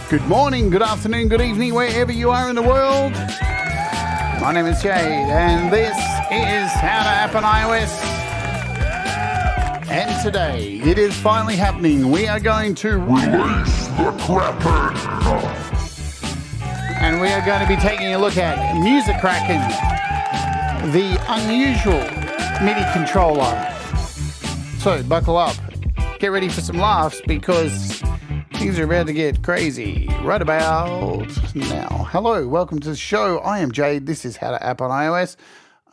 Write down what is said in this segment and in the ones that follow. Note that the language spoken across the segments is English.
Good morning, good afternoon, good evening, wherever you are in the world. My name is Jade, and this is How to App on iOS. And today, it is finally happening. We are going to release the Kraken. And we are going to be taking a look at MusiKraken, the unusual MIDI controller. So, buckle up. Get ready for some laughs, because things are about to get crazy right about now. Hello, welcome to the show. I am Jade. This is How to App on iOS.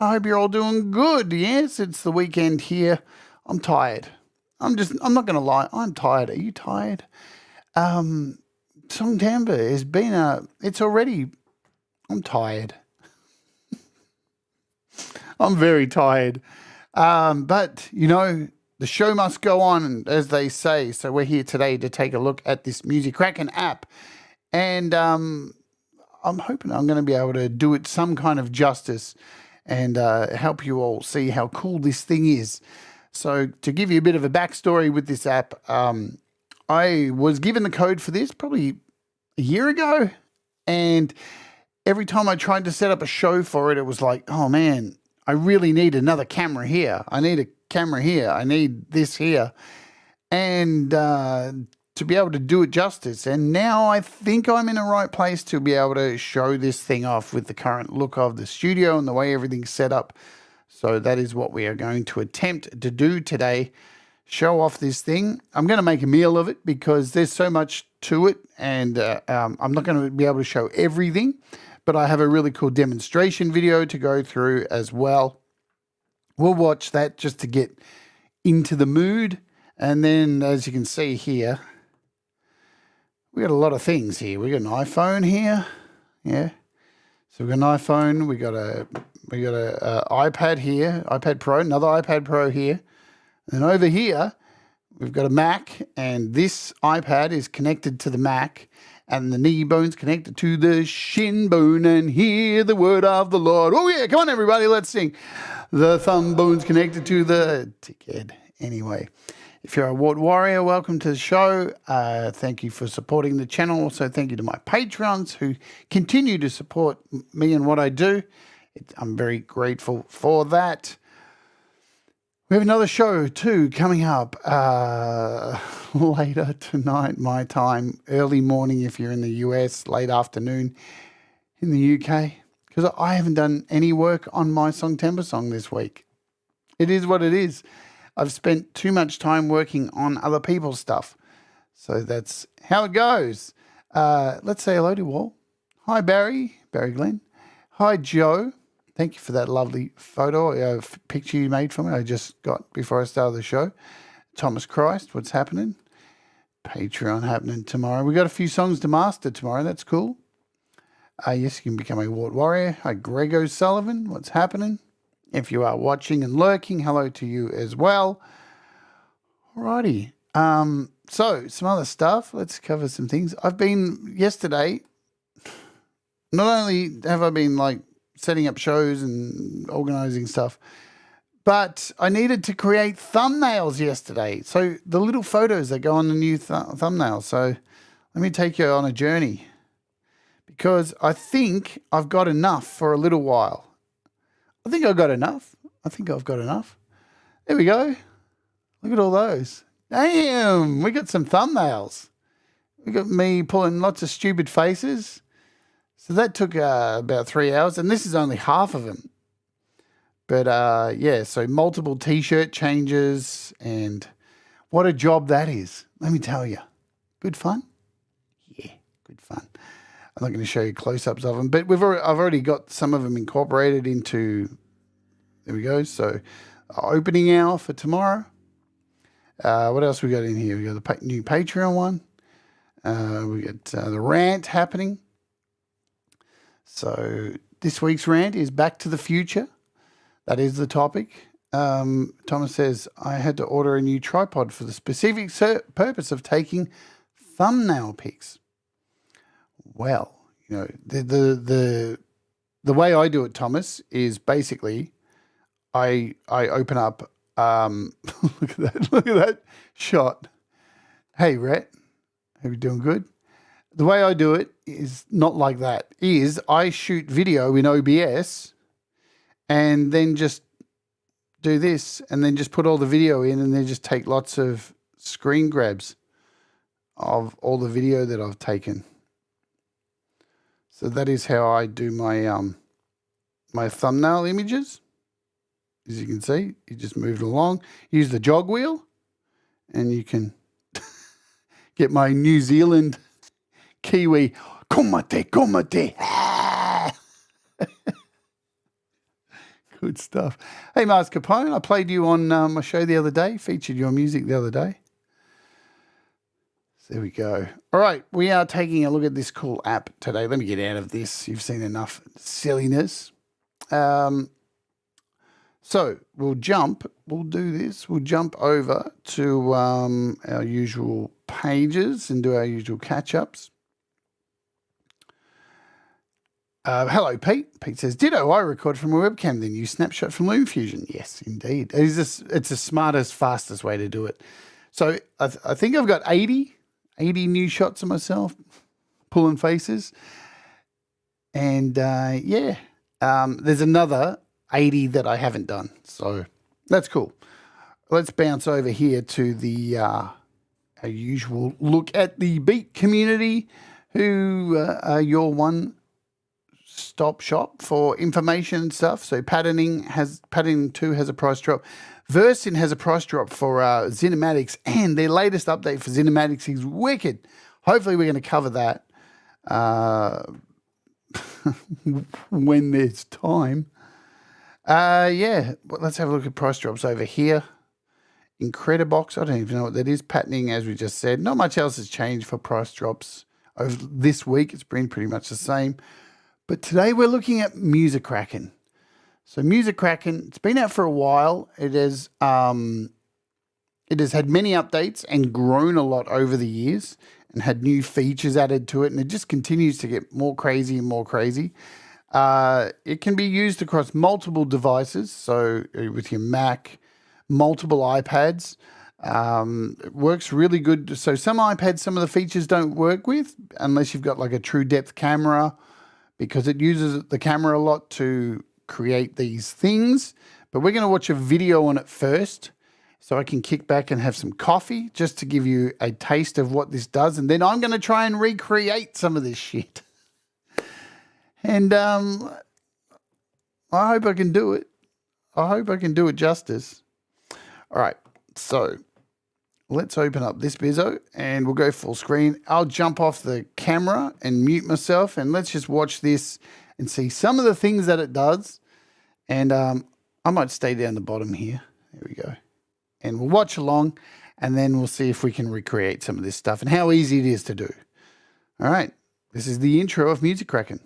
I hope you're all doing good. Yes, it's the weekend here. I'm tired. I'm not going to lie. I'm tired. Are you tired? September has been I'm tired. I'm very tired. But, you know, the show must go on, as they say. So we're here today to take a look at this MusiKraken app. And I'm hoping I'm going to be able to do it some kind of justice and help you all see how cool this thing is. So to give you a bit of a backstory with this app, I was given the code for this probably a year ago. And every time I tried to set up a show for it, it was like, oh man, I really need another camera here. I need a camera here. I need this here. And to be able to do it justice. And now I think I'm in the right place to be able to show this thing off with the current look of the studio and the way everything's set up. So that is what we are going to attempt to do today. Show off this thing. I'm going to make a meal of it because there's so much to it. And I'm not going to be able to show everything. But I have a really cool demonstration video to go through as well. We'll watch that just to get into the mood. And then, as you can see here, we got a lot of things here. We got an iPhone here. Yeah. So we've got an iPhone. We got a iPad here, iPad Pro, another iPad Pro here. And over here, we've got a Mac. And this iPad is connected to the Mac. And the knee bone's connected to the shin bone, and hear the word of the Lord. Oh yeah, come on everybody, let's sing. The thumb bone's connected to the tickhead. Anyway, if you're a Wart Warrior, welcome to the show. Thank you for supporting the channel. Also, thank you to my Patrons who continue to support me and what I do. I'm very grateful for that. We have another show too coming up later tonight, my time, early morning if you're in the US, late afternoon in the UK, because I haven't done any work on my Songtember song this week. It is what it is. I've spent too much time working on other people's stuff. So that's how it goes. Let's say hello to all. Hi, Barry Glenn. Hi, Joe. Thank you for that lovely photo, picture you made for me. I just got before I started the show. Thomas Christ, what's happening? Patreon happening tomorrow. We got a few songs to master tomorrow. That's cool. Yes, you can become a Wart Warrior. Hi, Greg O'Sullivan. What's happening? If you are watching and lurking, hello to you as well. Alrighty. So some other stuff. Let's cover some things. Yesterday, not only have I been like setting up shows and organizing stuff, but I needed to create thumbnails yesterday. So the little photos that go on the new thumbnail. So let me take you on a journey, because I think I've got enough for a little while. I think I've got enough. There we go. Look at all those. Damn, we got some thumbnails. We got me pulling lots of stupid faces. So that took about 3 hours, and this is only half of them. But yeah, so multiple t-shirt changes, and what a job that is. Let me tell you. Good fun? Yeah, good fun. I'm not going to show you close-ups of them, but I've already got some of them incorporated into, there we go. So opening hour for tomorrow. What else we got in here? We got the new Patreon one. We got the rant happening. So this week's rant is Back to the Future. That is the topic. Thomas says, I had to order a new tripod for the specific purpose of taking thumbnail pics. Well, you know, the way I do it, Thomas, is basically I open up, look at that shot. Hey, Rhett, are you doing good? The way I do it is not like that. I shoot video in OBS and then just do this and then just put all the video in and then just take lots of screen grabs of all the video that I've taken. So that is how I do my my thumbnail images. As you can see, you just move it along. Use the jog wheel and you can get my New Zealand Kiwi, komate. Ah! Good stuff. Hey, Mars Capone, I played you on my show the other day, featured your music the other day. So there we go. All right, we are taking a look at this cool app today. Let me get out of this. You've seen enough silliness. So we'll jump over to our usual pages and do our usual catch-ups. Hello, Pete. Pete says, ditto, I record from a webcam, then use Snapshot from LumaFusion. Yes, indeed. It's the smartest, fastest way to do it. So I think I've got 80 new shots of myself pulling faces. And there's another 80 that I haven't done. So that's cool. Let's bounce over here to the our usual look at the Beat community, who are your one-stop shop for information and stuff. So Patterning 2 has a price drop. Versin has a price drop for Zinematics, and their latest update for Zinematics is wicked. Hopefully we're going to cover that when there's time. Let's have a look at price drops over here. Incredibox, I don't even know what that is. Patterning, as we just said. Not much else has changed for price drops over this week. It's been pretty much the same. But today we're looking at MusiKraken. So MusiKraken, it's been out for a while. It has had many updates and grown a lot over the years and had new features added to it, and it just continues to get more crazy and more crazy. It can be used across multiple devices, so with your Mac, multiple iPads. It works really good. So some iPads, some of the features don't work with unless you've got like a true depth camera, because it uses the camera a lot to create these things. But we're going to watch a video on it first so I can kick back and have some coffee just to give you a taste of what this does. And then I'm going to try and recreate some of this shit. And I hope I can do it. I hope I can do it justice. All right, so let's open up this bizzo and we'll go full screen. I'll jump off the camera and mute myself, and let's just watch this and see some of the things that it does. And I might stay down the bottom here. There we go. And we'll watch along, and then we'll see if we can recreate some of this stuff and how easy it is to do. All right, this is the intro of MusiKraken.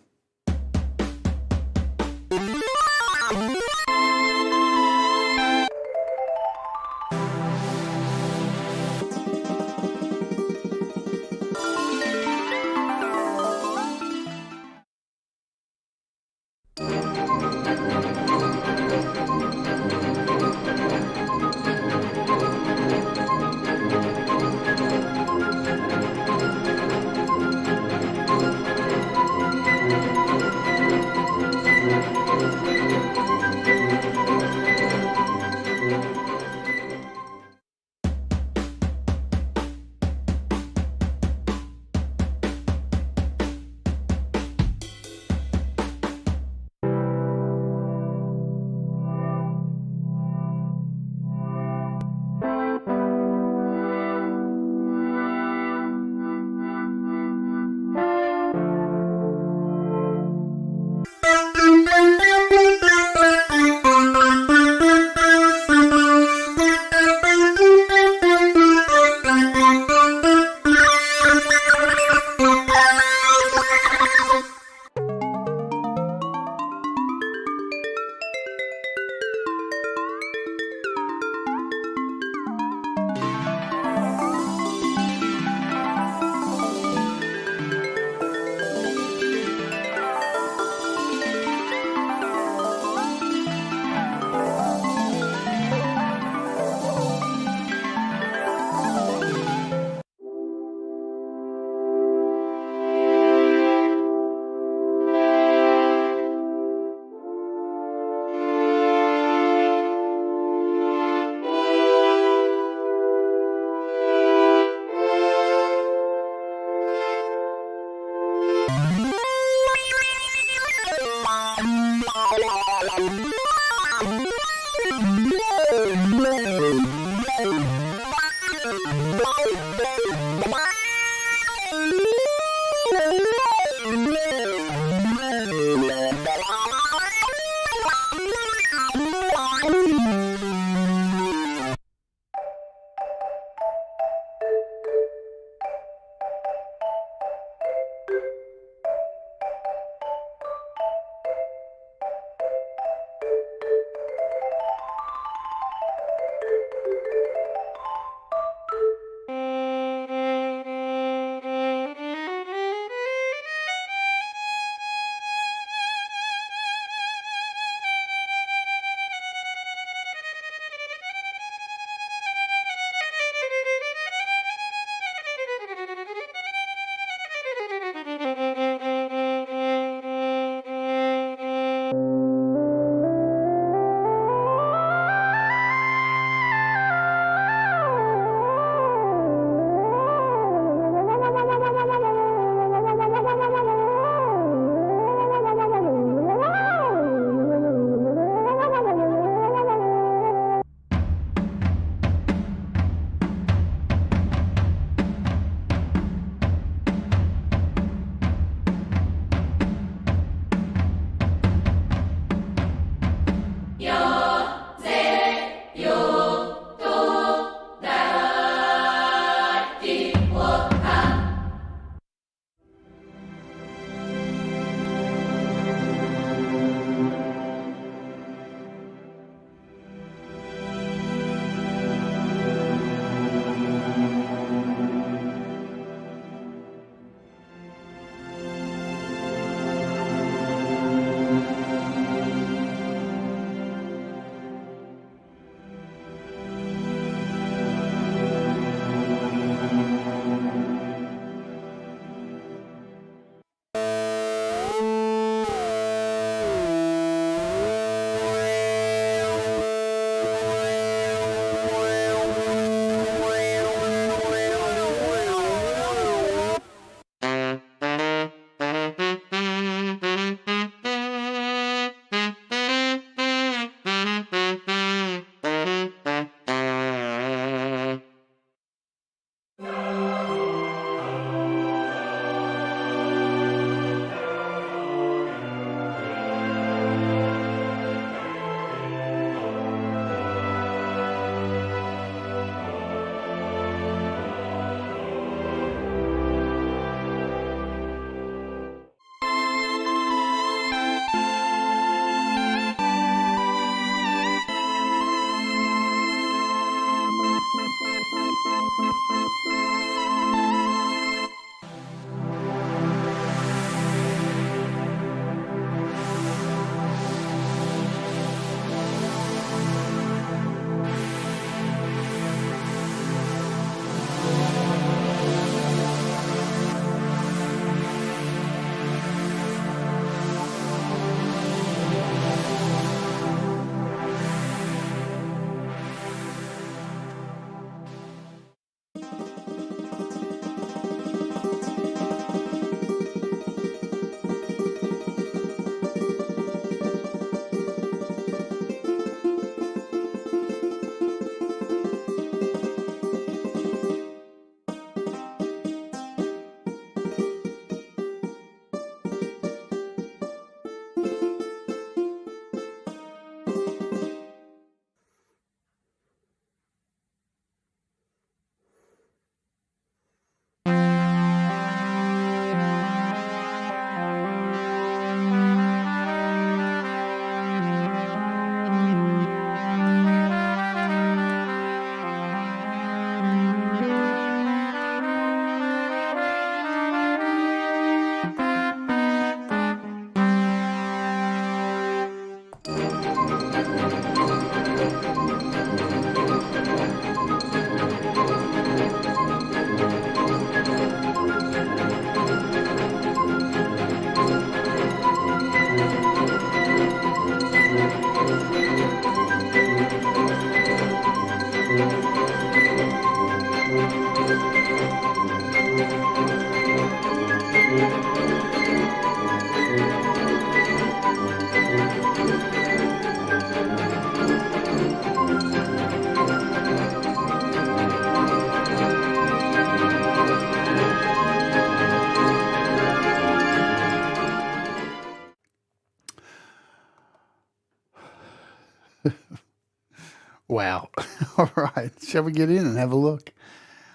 Wow. All right. Shall we get in and have a look?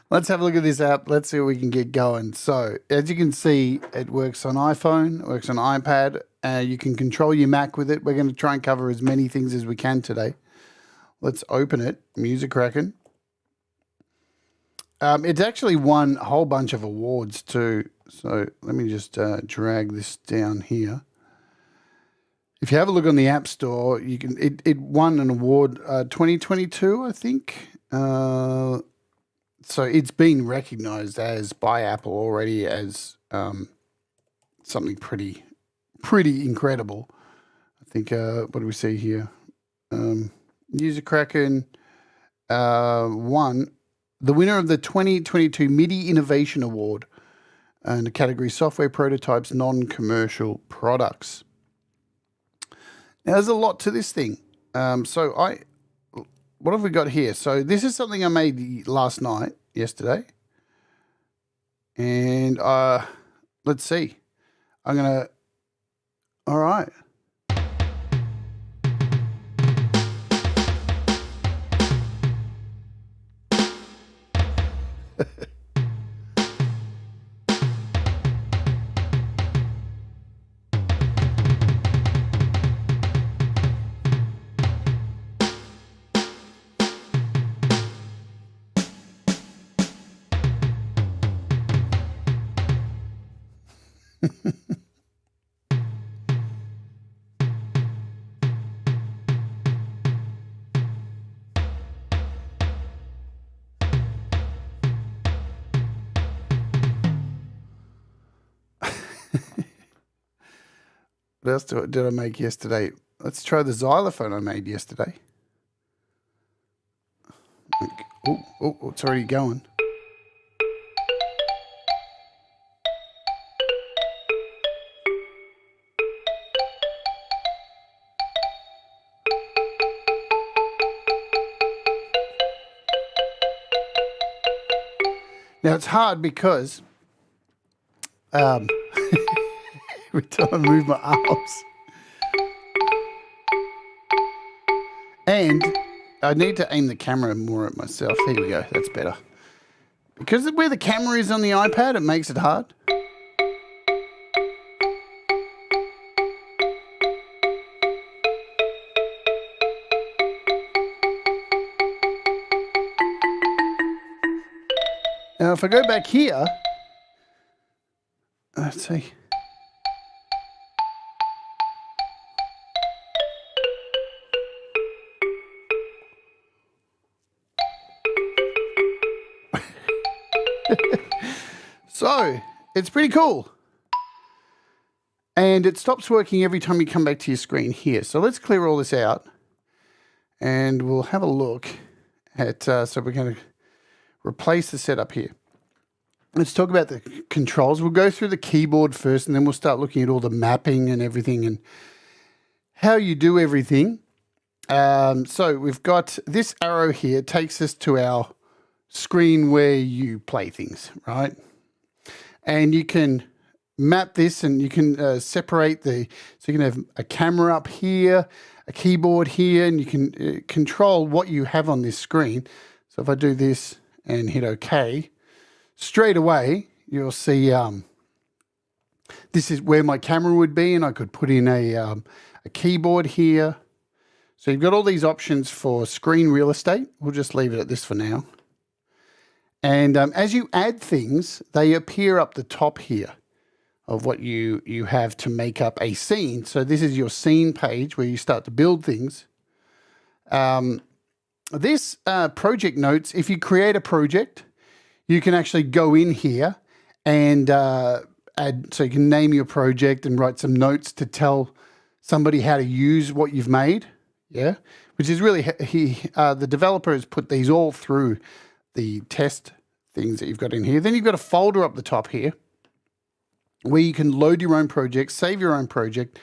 Let's have a look at this app. Let's see if we can get going. So, as you can see, it works on iPhone, it works on iPad. You can control your Mac with it. We're going to try and cover as many things as we can today. Let's open it. MusiKraken. It's actually won a whole bunch of awards too. So let me just drag this down here. If you have a look on the App Store, you can. It won an award 2022, I think. So it's been recognized by Apple already as something pretty incredible. I think. What do we see here? MusiKraken won the winner of the 2022 MIDI Innovation Award and the category Software Prototypes Non-Commercial Products. Now, there's a lot to this thing. What have we got here? So this is something I made yesterday. And let's see. All right. What else did I make yesterday? Let's try the xylophone I made yesterday. Oh, it's already going. Now, it's hard because every time I move my arms. And I need to aim the camera more at myself. Here we go. That's better. Because of where the camera is on the iPad, it makes it hard. Now, if I go back here, let's see. So, it's pretty cool. And it stops working every time you come back to your screen here. So let's clear all this out. And we'll have a look at, so we're going to replace the setup here. Let's talk about the controls. We'll go through the keyboard first, and then we'll start looking at all the mapping and everything and how you do everything. So we've got this arrow here, takes us to our screen where you play things, right? And you can map this, and you can separate so you can have a camera up here, a keyboard here, and you can control what you have on this screen. So if I do this and hit OK, straight away you'll see this is where my camera would be, and I could put in a keyboard here. So you've got all these options for screen real estate. We'll just leave it at this for now. And as you add things, they appear up the top here of what you have to make up a scene. So this is your scene page where you start to build things. This project notes, if you create a project, you can actually go in here and add, so you can name your project and write some notes to tell somebody how to use what you've made. Yeah, which is really, the developer has put these all through the test things that you've got in here. Then you've got a folder up the top here where you can load your own project, save your own project,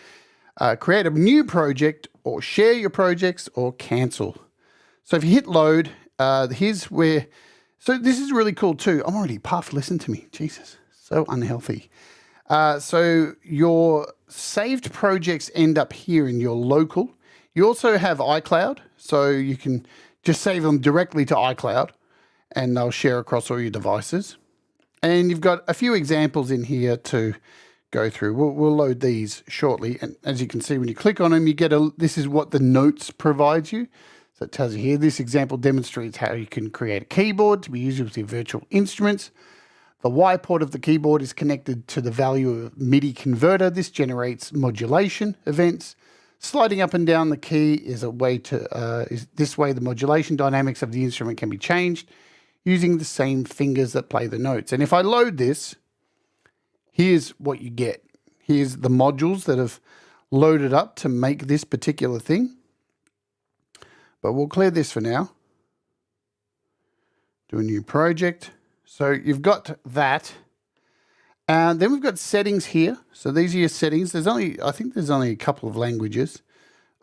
create a new project, or share your projects, or cancel. So if you hit load, here's where, so this is really cool too. I'm already puffed, listen to me, Jesus, so unhealthy. So your saved projects end up here in your local. You also have iCloud, so you can just save them directly to iCloud and they'll share across all your devices. And you've got a few examples in here to go through. We'll load these shortly. And as you can see, when you click on them, you get this is what the notes provides you. So it tells you here, this example demonstrates how you can create a keyboard to be used with your virtual instruments. The Y port of the keyboard is connected to the value of MIDI converter. This generates modulation events. Sliding up and down the key is a way to, this way the modulation dynamics of the instrument can be changed using the same fingers that play the notes. And if I load this, here's what you get. Here's the modules that have loaded up to make this particular thing. But we'll clear this for now. Do a new project. So you've got that. And then we've got settings here. So these are your settings. I think there's only a couple of languages.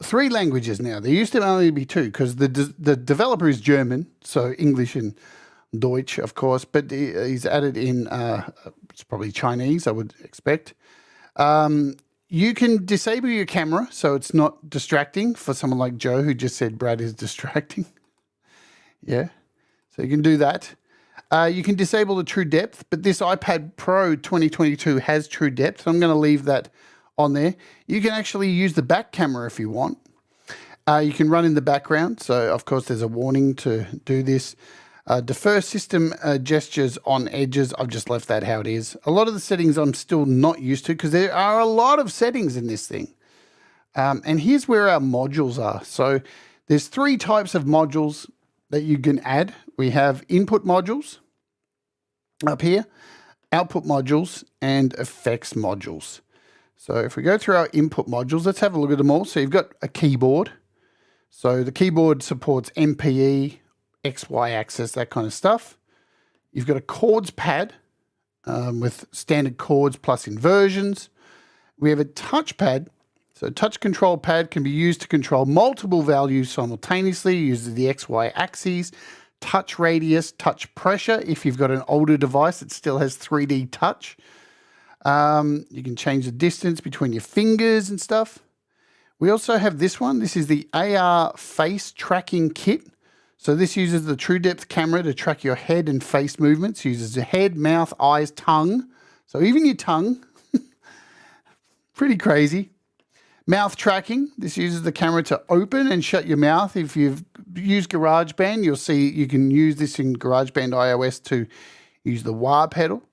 3 languages now. There used to only be 2 because the developer is German, so English and Deutsch, of course, but he's added in, it's probably Chinese, I would expect. You can disable your camera so it's not distracting for someone like Joe who just said Brad is distracting. Yeah, so you can do that. You can disable the true depth, but this iPad Pro 2022 has true depth. So I'm going to leave that on there. You can actually use the back camera if you want. You can run in the background. So, of course, there's a warning to do this. Defer system gestures on edges. I've just left that how it is. A lot of the settings I'm still not used to because there are a lot of settings in this thing. And here's where our modules are. So there's 3 types of modules that you can add. We have input modules up here, output modules, and effects modules. So if we go through our input modules, let's have a look at them all. So you've got a keyboard. So the keyboard supports MPE, XY axis, that kind of stuff. You've got a chords pad with standard chords plus inversions. We have a touchpad. So touch control pad can be used to control multiple values simultaneously, uses the XY axes, touch radius, touch pressure. If you've got an older device that still has 3D touch, you can change the distance between your fingers and stuff. We also have this one. This is the AR face tracking kit. So this uses the true depth camera to track your head and face movements. Uses the head, mouth, eyes, tongue. So even your tongue. Pretty crazy. Mouth tracking. This uses the camera to open and shut your mouth. If you've used GarageBand, you'll see you can use this in GarageBand iOS to use the wah pedal.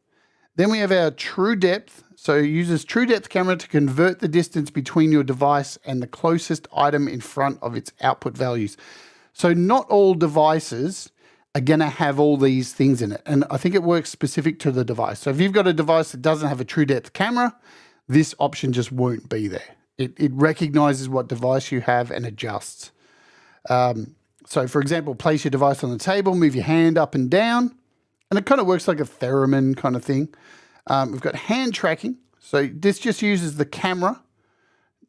Then we have our true depth. So it uses true depth camera to convert the distance between your device and the closest item in front of its output values. So not all devices are going to have all these things in it. And I think it works specific to the device. So if you've got a device that doesn't have a true depth camera, this option just won't be there. It recognizes what device you have and adjusts. So for example, place your device on the table, move your hand up and down, and it kind of works like a theremin kind of thing. We've got hand tracking. So this just uses the camera.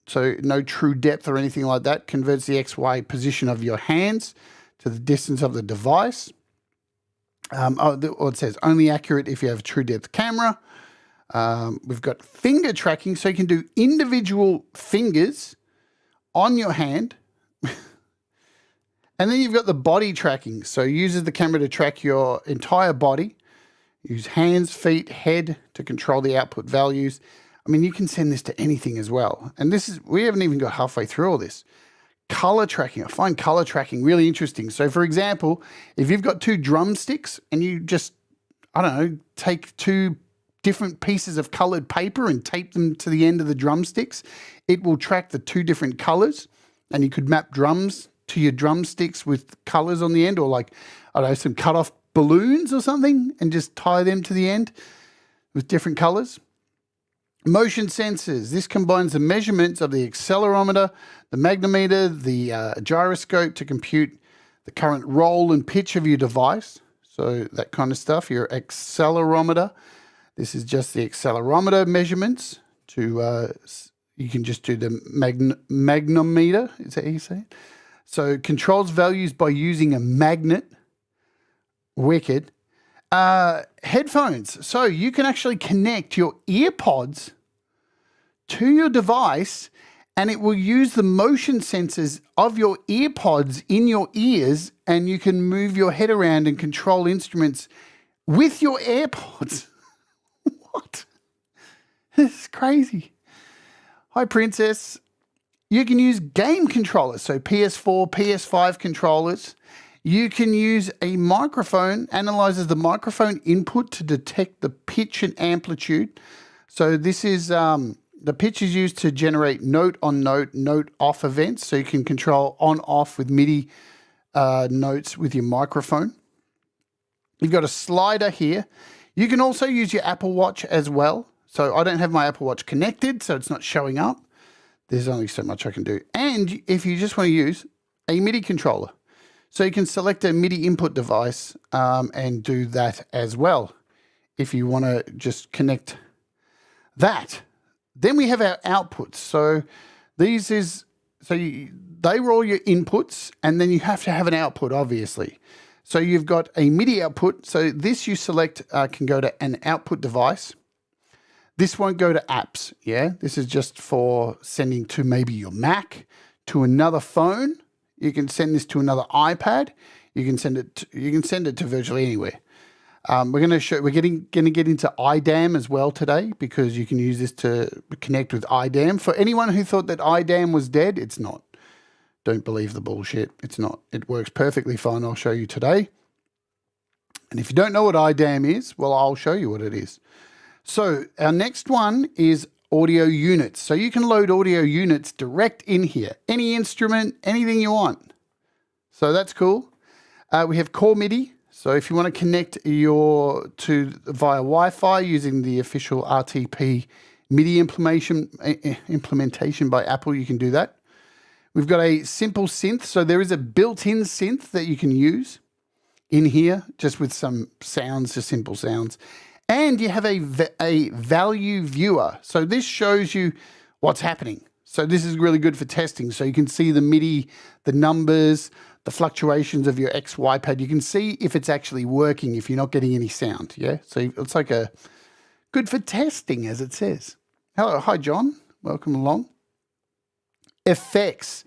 So no true depth or anything like that. Converts the XY position of your hands to the distance of the device. Or it says only accurate if you have a true depth camera. We've got finger tracking. So you can do individual fingers on your hand. And then you've got the body tracking. So it uses the camera to track your entire body. Use hands, feet, head to control the output values. I mean, you can send this to anything as well. And we haven't even got halfway through all this. Color tracking. I find color tracking really interesting. So for example, if you've got 2 drumsticks and you just, I don't know, take 2 different pieces of colored paper and tape them to the end of the drumsticks, it will track the 2 different colors, and you could map drums to your drumsticks with colors on the end, or like, I don't know, some cut off balloons or something and just tie them to the end with different colors. Motion sensors. This combines the measurements of the accelerometer, the magnometer, the gyroscope to compute the current roll and pitch of your device. So that kind of stuff, your accelerometer. This is just the accelerometer measurements. You can just do the magnometer. Is that how you say it? So it controls values by using a magnet. Wicked. Headphones. So you can actually connect your ear pods to your device and it will use the motion sensors of your ear pods in your ears, and you can move your head around and control instruments with your AirPods. What? This is crazy. Hi, Princess. You can use game controllers, so PS4, PS5 controllers. You can use a microphone, analyzes the microphone input to detect the pitch and amplitude. So this is the pitch is used to generate note on note, note off events. So you can control on off with MIDI notes with your microphone. You've got a slider here. You can also use your Apple Watch as well. So I don't have my Apple Watch connected, so it's not showing up. There's only so much I can do. And if you just want to use a MIDI controller, so you can select a MIDI input device and do that as well if you want to just connect that. Then we have our outputs. So they were all your inputs, and then you have to have an output, obviously. So you've got a MIDI output. So this you select can go to an output device. This won't go to apps, yeah? This is just for sending to maybe your Mac, to another phone. You can send this to another iPad. You can send it to virtually anywhere. We're going to get into IDAM as well today, because you can use this to connect with IDAM. For anyone who thought that IDAM was dead, it's not. Don't believe the bullshit. It's not. It works perfectly fine. I'll show you today. And if you don't know what IDAM is, well, I'll show you what it is. So our next one is audio units. So you can load audio units direct in here. Any instrument, anything you want. So that's cool. We have Core MIDI. So if you want to connect via Wi-Fi using the official RTP MIDI implementation by Apple, you can do that. We've got a simple synth. So there is a built-in synth that you can use in here, just with some sounds, just simple sounds. And you have a value viewer. So this shows you what's happening. So this is really good for testing. So you can see the MIDI, the numbers, the fluctuations of your XY pad. You can see if it's actually working, if you're not getting any sound. Yeah. So it's like good for testing, as it says. Hello. Hi, John. Welcome along. Effects.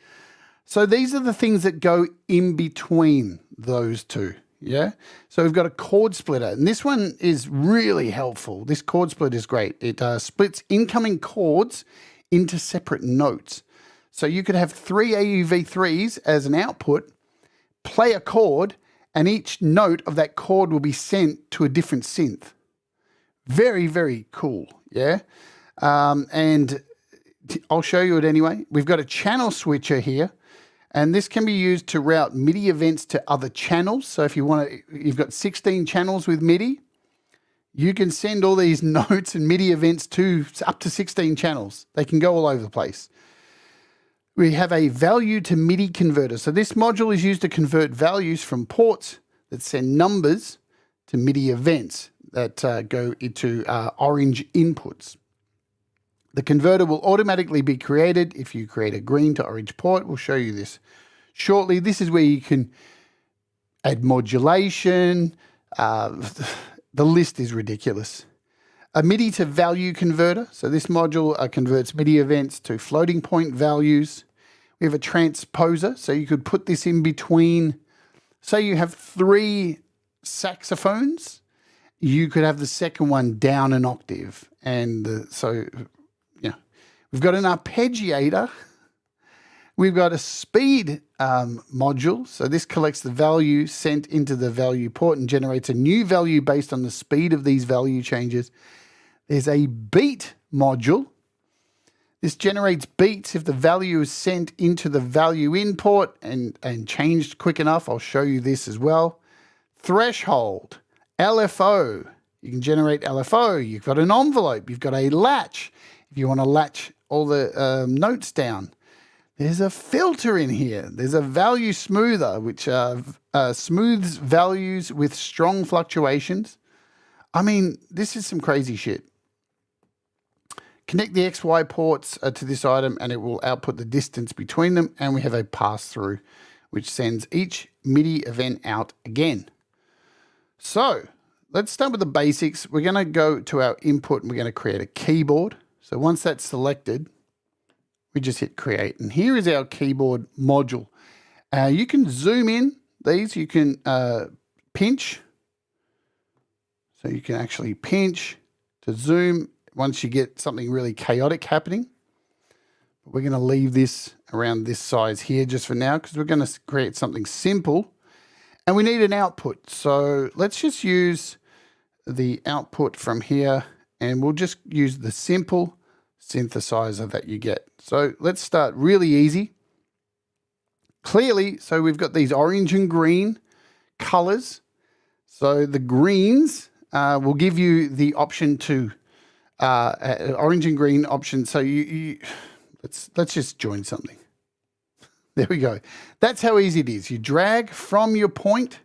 So these are the things that go in between those two. Yeah. So we've got a chord splitter, and this one is really helpful. This chord split is great. It splits incoming chords into separate notes. So you could have 3 AUV3s as an output, play a chord, and each note of that chord will be sent to a different synth. Very, very cool. Yeah. And I'll show you it anyway. We've got a channel switcher here. And this can be used to route MIDI events to other channels. So if you want to, you've got 16 channels with MIDI, you can send all these notes and MIDI events to up to 16 channels. They can go all over the place. We have a value to MIDI converter. So this module is used to convert values from ports that send numbers to MIDI events that go into orange inputs. The converter will automatically be created if you create a green to orange port. We'll show you this shortly. This is where you can add modulation. The list is ridiculous. A MIDI to value converter. So this module converts MIDI events to floating point values. We have a transposer. So you could put this in between, say you have 3 saxophones. You could have the second one down an octave. And we've got an arpeggiator. We've got a speed module. So this collects the value sent into the value port and generates a new value based on the speed of these value changes. There's a beat module. This generates beats if the value is sent into the value import and changed quick enough. I'll show you this as well. Threshold, LFO. You can generate LFO. You've got an envelope. You've got a latch. If you want to latch all the notes down. There's a filter in here. There's a value smoother, which smooths values with strong fluctuations. I mean, this is some crazy shit. Connect the XY ports to this item and it will output the distance between them. And we have a pass-through, which sends each MIDI event out again. So let's start with the basics. We're going to go to our input and we're going to create a keyboard. So once that's selected, we just hit create. And here is our keyboard module. You can zoom in these, you can pinch. So you can actually pinch to zoom once you get something really chaotic happening. We're going to leave this around this size here just for now because we're going to create something simple. And we need an output. So let's just use the output from here, and we'll just use the simple synthesizer that you get. So let's start really easy. Clearly, so we've got these orange and green colors. So the greens will give you the option to orange and green option. So let's just join something. There we go. That's how easy it is. You drag from your point,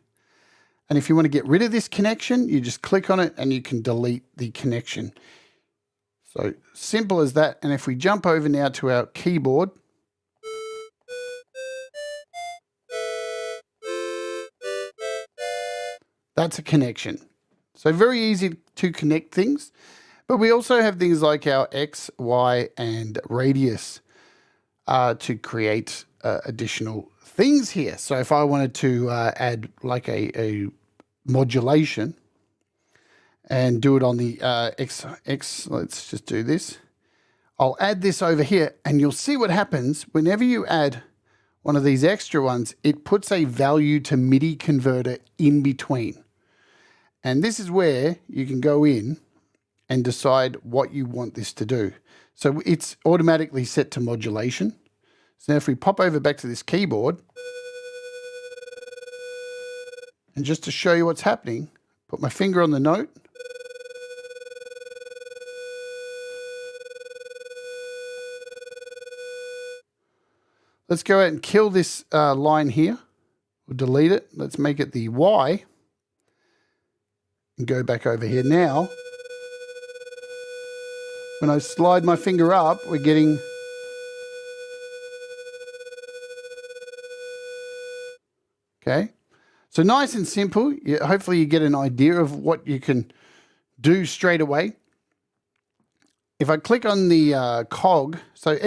and if you want to get rid of this connection, you just click on it and you can delete the connection. So simple as that. And if we jump over now to our keyboard, that's a connection. So very easy to connect things. But we also have things like our X, Y, and radius to create additional things here. So if I wanted to add like a modulation and do it on the X, let's just do this. I'll add this over here, and you'll see what happens whenever you add one of these extra ones. It puts a value to MIDI converter in between. And this is where you can go in and decide what you want this to do. So it's automatically set to modulation. So now if we pop over back to this keyboard, and just to show you what's happening, put my finger on the note. Let's go out and kill this line here. We'll delete it. Let's make it the Y. And go back over here now. When I slide my finger up, we're getting okay. So nice and simple. Hopefully you get an idea of what you can do straight away. If I click on the cog, so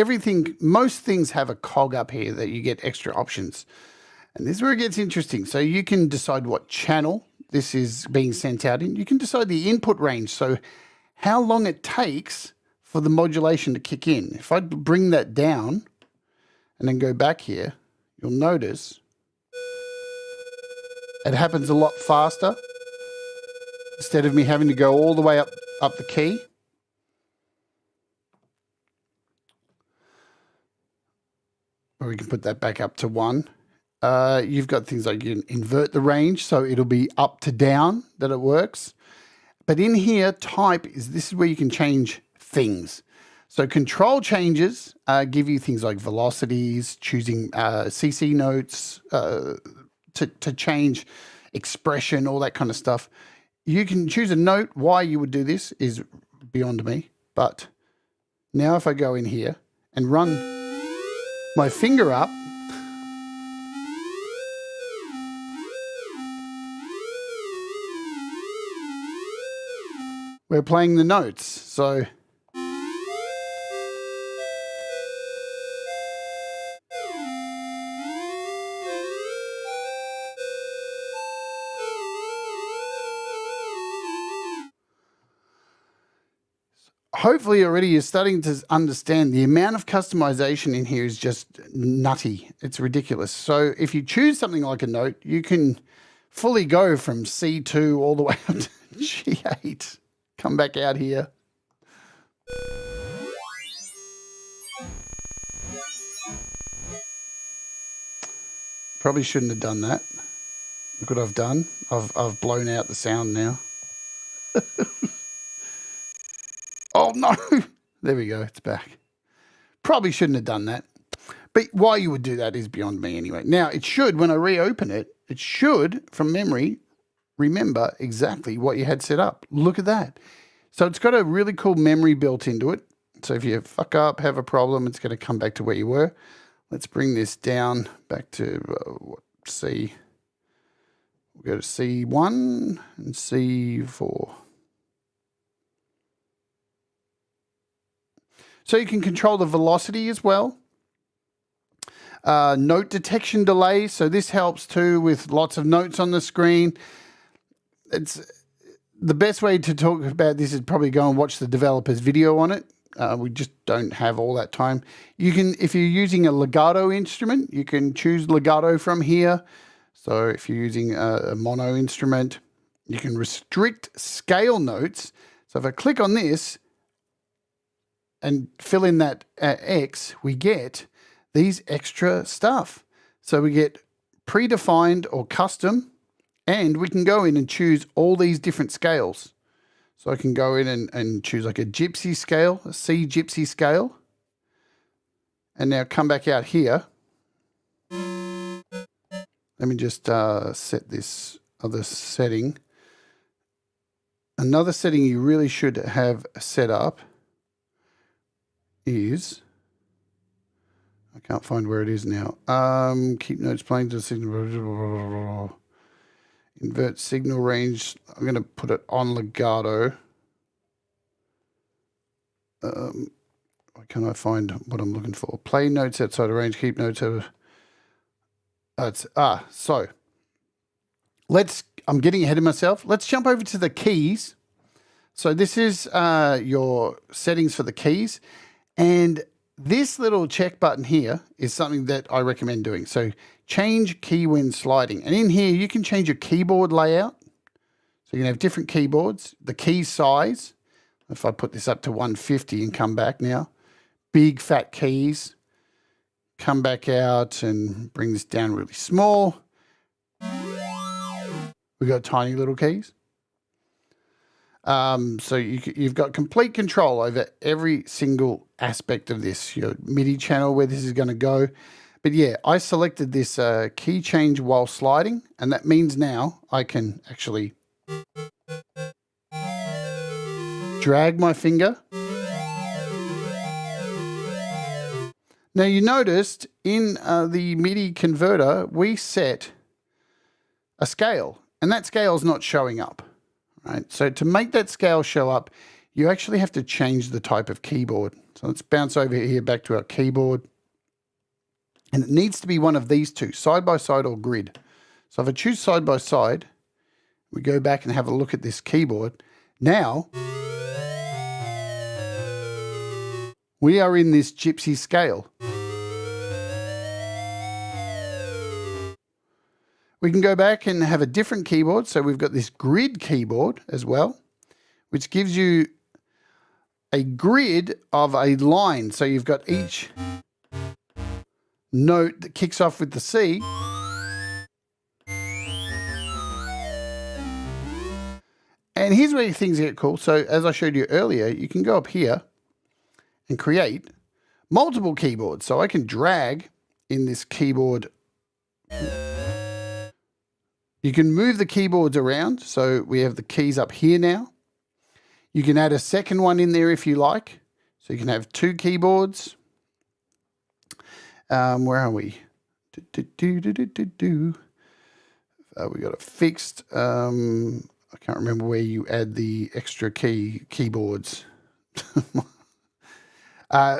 most things have a cog up here that you get extra options. And this is where it gets interesting. So you can decide what channel this is being sent out in. You can decide the input range. So how long it takes for the modulation to kick in. If I bring that down and then go back here, you'll notice it happens a lot faster instead of me having to go all the way up the key. Or we can put that back up to 1. You've got things like you can invert the range, so it'll be up to down that it works. But in here, this is where you can change things. So control changes give you things like velocities, choosing CC notes to change expression, all that kind of stuff. You can choose a note. Why you would do this is beyond me. But now if I go in here and run my finger up, we're playing the notes. So hopefully already you're starting to understand the amount of customization in here is just nutty. It's ridiculous. So if you choose something like a note, you can fully go from C2 all the way up to G8. Come back out here. Probably shouldn't have done that. Look what I've done. I've blown out the sound now. Oh no! There we go, it's back. Probably shouldn't have done that. But why you would do that is beyond me anyway. Now, it should, when I reopen it, it should, from memory, remember exactly what you had set up. Look at that. So it's got a really cool memory built into it. So if you fuck up, have a problem, it's going to come back to where you were. Let's bring this down back to C. We'll go to C1 and C4. So you can control the velocity as well. Note detection delay. So this helps too with lots of notes on the screen. It's the best way to talk about this is probably go and watch the developer's video on it. We just don't have all that time. You can, if you're using a legato instrument, you can choose legato from here. So if you're using a mono instrument, you can restrict scale notes. So if I click on this and fill in that X, we get these extra stuff. So we get predefined or custom, and we can go in and choose all these different scales. So I can go in and choose like a gypsy scale, a C gypsy scale. And now come back out here. Let me just set this other setting. Another setting you really should have set up is, I can't find where it is now. Keep notes playing to the signal. Invert signal range. I'm going to put it on legato. Why can't I find what I'm looking for? Play notes outside of range. Keep notes out of... so I'm getting ahead of myself. Let's jump over to the keys. So this is your settings for the keys. And this little check button here is something that I recommend doing. So change key when sliding. And in here, you can change your keyboard layout. So you can have different keyboards, the key size. If I put this up to 150 and come back now, big fat keys, come back out and bring this down really small. We've got tiny little keys. So you've got complete control over every single aspect of this, your MIDI channel, where this is going to go. But yeah, I selected this key change while sliding, and that means now I can actually drag my finger. Now you noticed in the MIDI converter, we set a scale, and that scale is not showing up. Right? So to make that scale show up, you actually have to change the type of keyboard. So let's bounce over here back to our keyboard. And it needs to be one of these two, side by side or grid. So if I choose side by side, we go back and have a look at this keyboard. Now, we are in this gypsy scale. We can go back and have a different keyboard. So we've got this grid keyboard as well, which gives you a grid of a line. So you've got each note that kicks off with the C. And here's where things get cool. So as I showed you earlier, you can go up here and create multiple keyboards. So I can drag in this keyboard. You can move the keyboards around. So we have the keys up here now. You can add a second one in there if you like. So you can have two keyboards. Where are we? We got it fixed. I can't remember where you add the extra keyboards.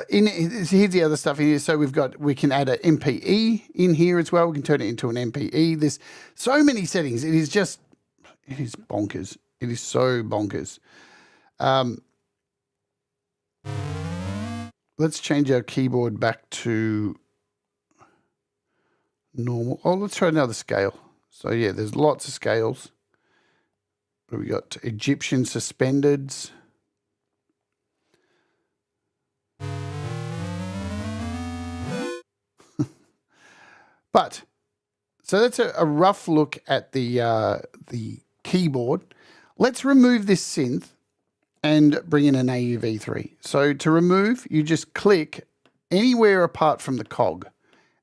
Here's the other stuff in here. So we can add an MPE in here as well. We can turn it into an MPE. There's so many settings. It is bonkers. It is so bonkers. Let's change our keyboard back to normal. Oh, let's try another scale. So yeah, there's lots of scales. We got Egyptian suspendeds. But so that's a rough look at the keyboard. Let's remove this synth and bring in an AUV3. So to remove, you just click anywhere apart from the cog,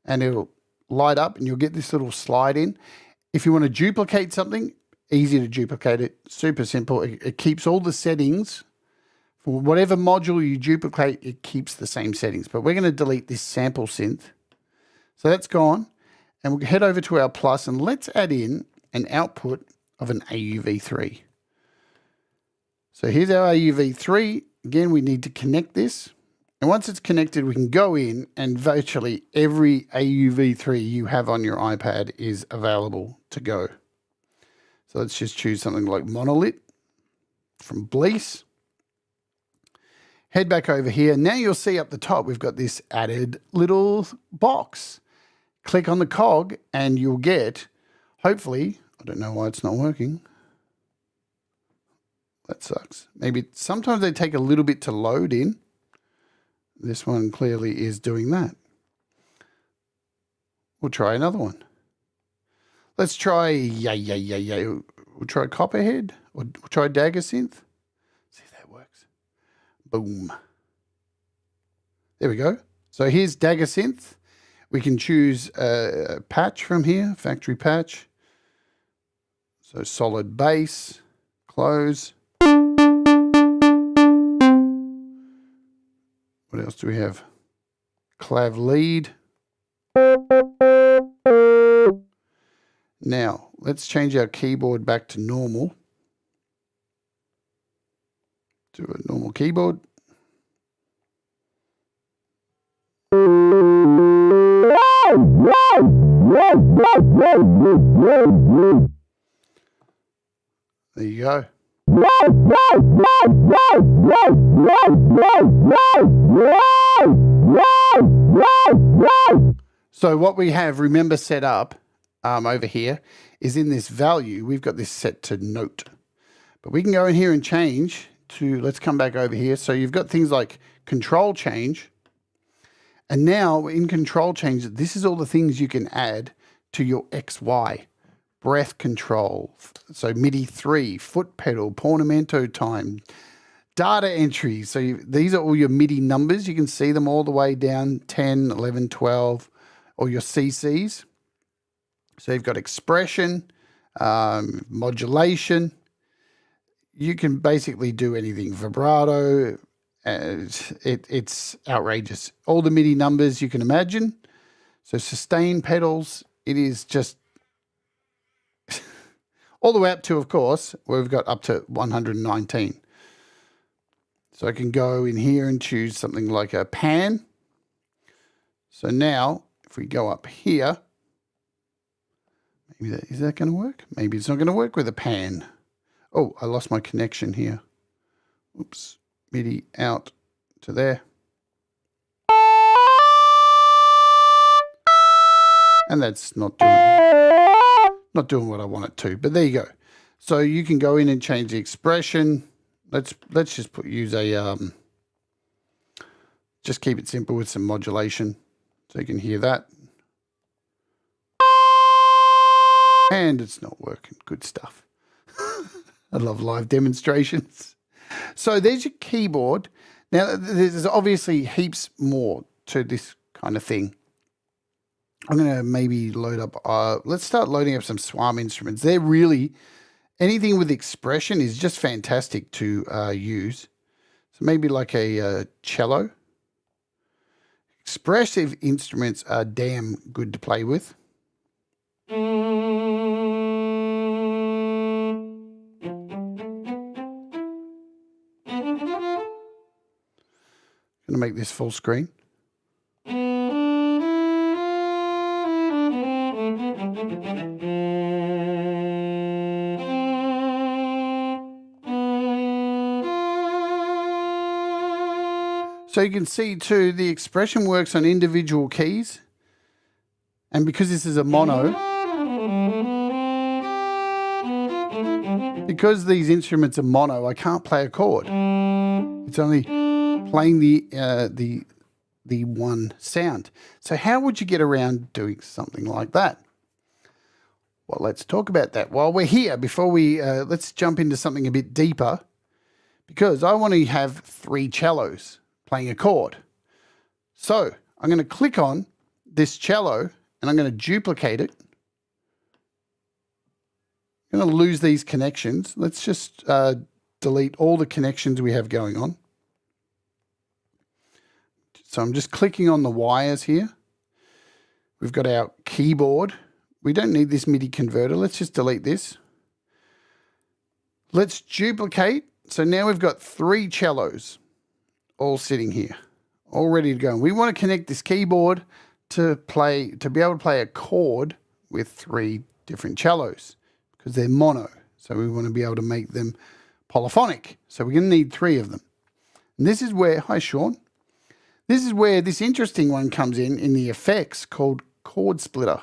and it'll light up, and you'll get this little slide in. If you want to duplicate something, easy to duplicate it. Super simple. It keeps all the settings. For whatever module you duplicate, it keeps the same settings. But we're going to delete this sample synth. So that's gone. And we'll head over to our plus and let's add in an output of an AUV3. So here's our AUV3. Again, we need to connect this. And once it's connected, we can go in and virtually every AUV3 you have on your iPad is available to go. So let's just choose something like Monolith from Blease. Head back over here. Now you'll see up the top, we've got this added little box. Click on the cog and you'll get, hopefully, I don't know why it's not working. That sucks. Maybe sometimes they take a little bit to load in. This one clearly is doing that. We'll try another one. Let's try, we'll try Copperhead, or we'll try Dagger Synth. See if that works. Boom. There we go. So here's Dagger Synth. We can choose a patch from here, factory patch. So solid bass, close. What else do we have? Clav lead. Now, let's change our keyboard back to normal. To a normal keyboard. There you go. So what we have, remember, set up over here is in this value, we've got this set to note. But we can go in here and change to, let's come back over here. So you've got things like control change. And now in control change, this is all the things you can add to your XY. Breath control, so MIDI 3, foot pedal, portamento time, data entry. So these are all your MIDI numbers. You can see them all the way down 10, 11, 12, or your CCs. So you've got expression, modulation. You can basically do anything. Vibrato, it's outrageous. All the MIDI numbers you can imagine. So sustain pedals, it is just all the way up to, of course, we've got up to 119. So I can go in here and choose something like a pan. So now, if we go up here, maybe is that going to work? Maybe it's not going to work with a pan. Oh, I lost my connection here. Oops, MIDI out to there. And that's not doing what I want it to, but there you go. So you can go in and change the expression. Let's just use a just keep it simple with some modulation, so you can hear that. And it's not working. Good stuff. I love live demonstrations. So there's your keyboard. Now there's obviously heaps more to this kind of thing. I'm going to maybe load up, let's start loading up some Swarm instruments. They're really, anything with expression is just fantastic to use. So maybe like a cello. Expressive instruments are damn good to play with. Going to make this full screen. So you can see too, the expression works on individual keys. And because this is a mono, because these instruments are mono, I can't play a chord. It's only playing the one sound. So how would you get around doing something like that? Well, let's talk about that while we're here. Before we, let's jump into something a bit deeper, because I want to have 3 cellos playing a chord. So I'm going to click on this cello and I'm going to duplicate it. I'm going to lose these connections. Let's just delete all the connections we have going on. So I'm just clicking on the wires here. We've got our keyboard. We don't need this MIDI converter. Let's just delete this. Let's duplicate. So now we've got 3 cellos all sitting here. all ready to go. We want to connect this keyboard to be able to play a chord with 3 different cellos because they're mono. So we want to be able to make them polyphonic. So we're going to need 3 of them. And this is where, hi Sean, this is where this interesting one comes in the effects called chord splitter.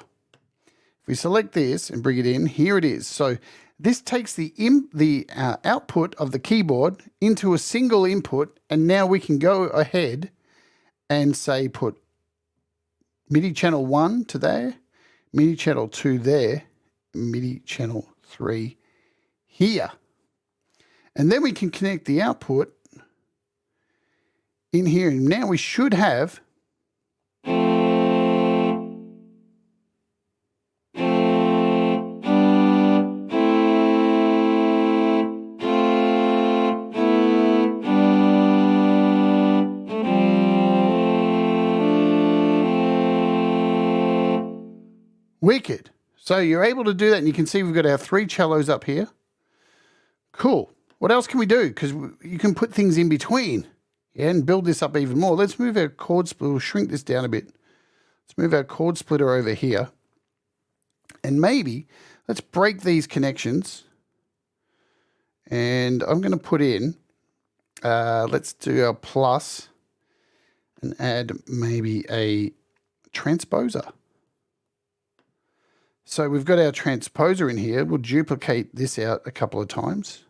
If we select this and bring it in, here it is. So this takes the output of the keyboard into a single input, and now we can go ahead and say put MIDI channel 1 to there, MIDI channel 2 there, MIDI channel 3 here. And then we can connect the output in here, and now we should have wicked. So you're able to do that, and you can see we've got our 3 cellos up here. Cool. What else can we do? Because you can put things in between, yeah, and build this up even more. Let's move our chord splitter. We'll shrink this down a bit. Let's move our chord splitter over here. And maybe let's break these connections. And I'm going to put in, let's do our plus and add maybe a transposer. So we've got our transposer in here. We'll duplicate this out a couple of times.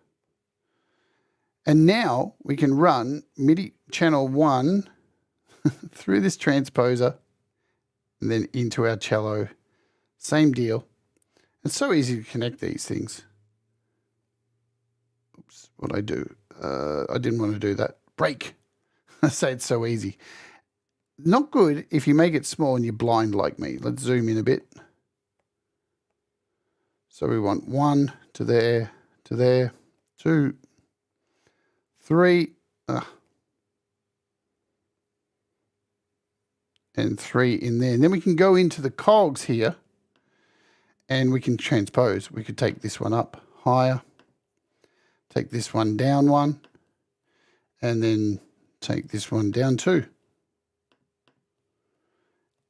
And now we can run MIDI channel 1 through this transposer and then into our cello. Same deal. It's so easy to connect these things. Oops, what'd I do? I didn't want to do that. Break. I say it's so easy. Not good if you make it small and you're blind like me. Let's zoom in a bit. So we want 1 to there, 2, 3, and 3 in there. And then we can go into the cogs here and we can transpose. We could take this one up higher, take this one down 1, and then take this one down 2.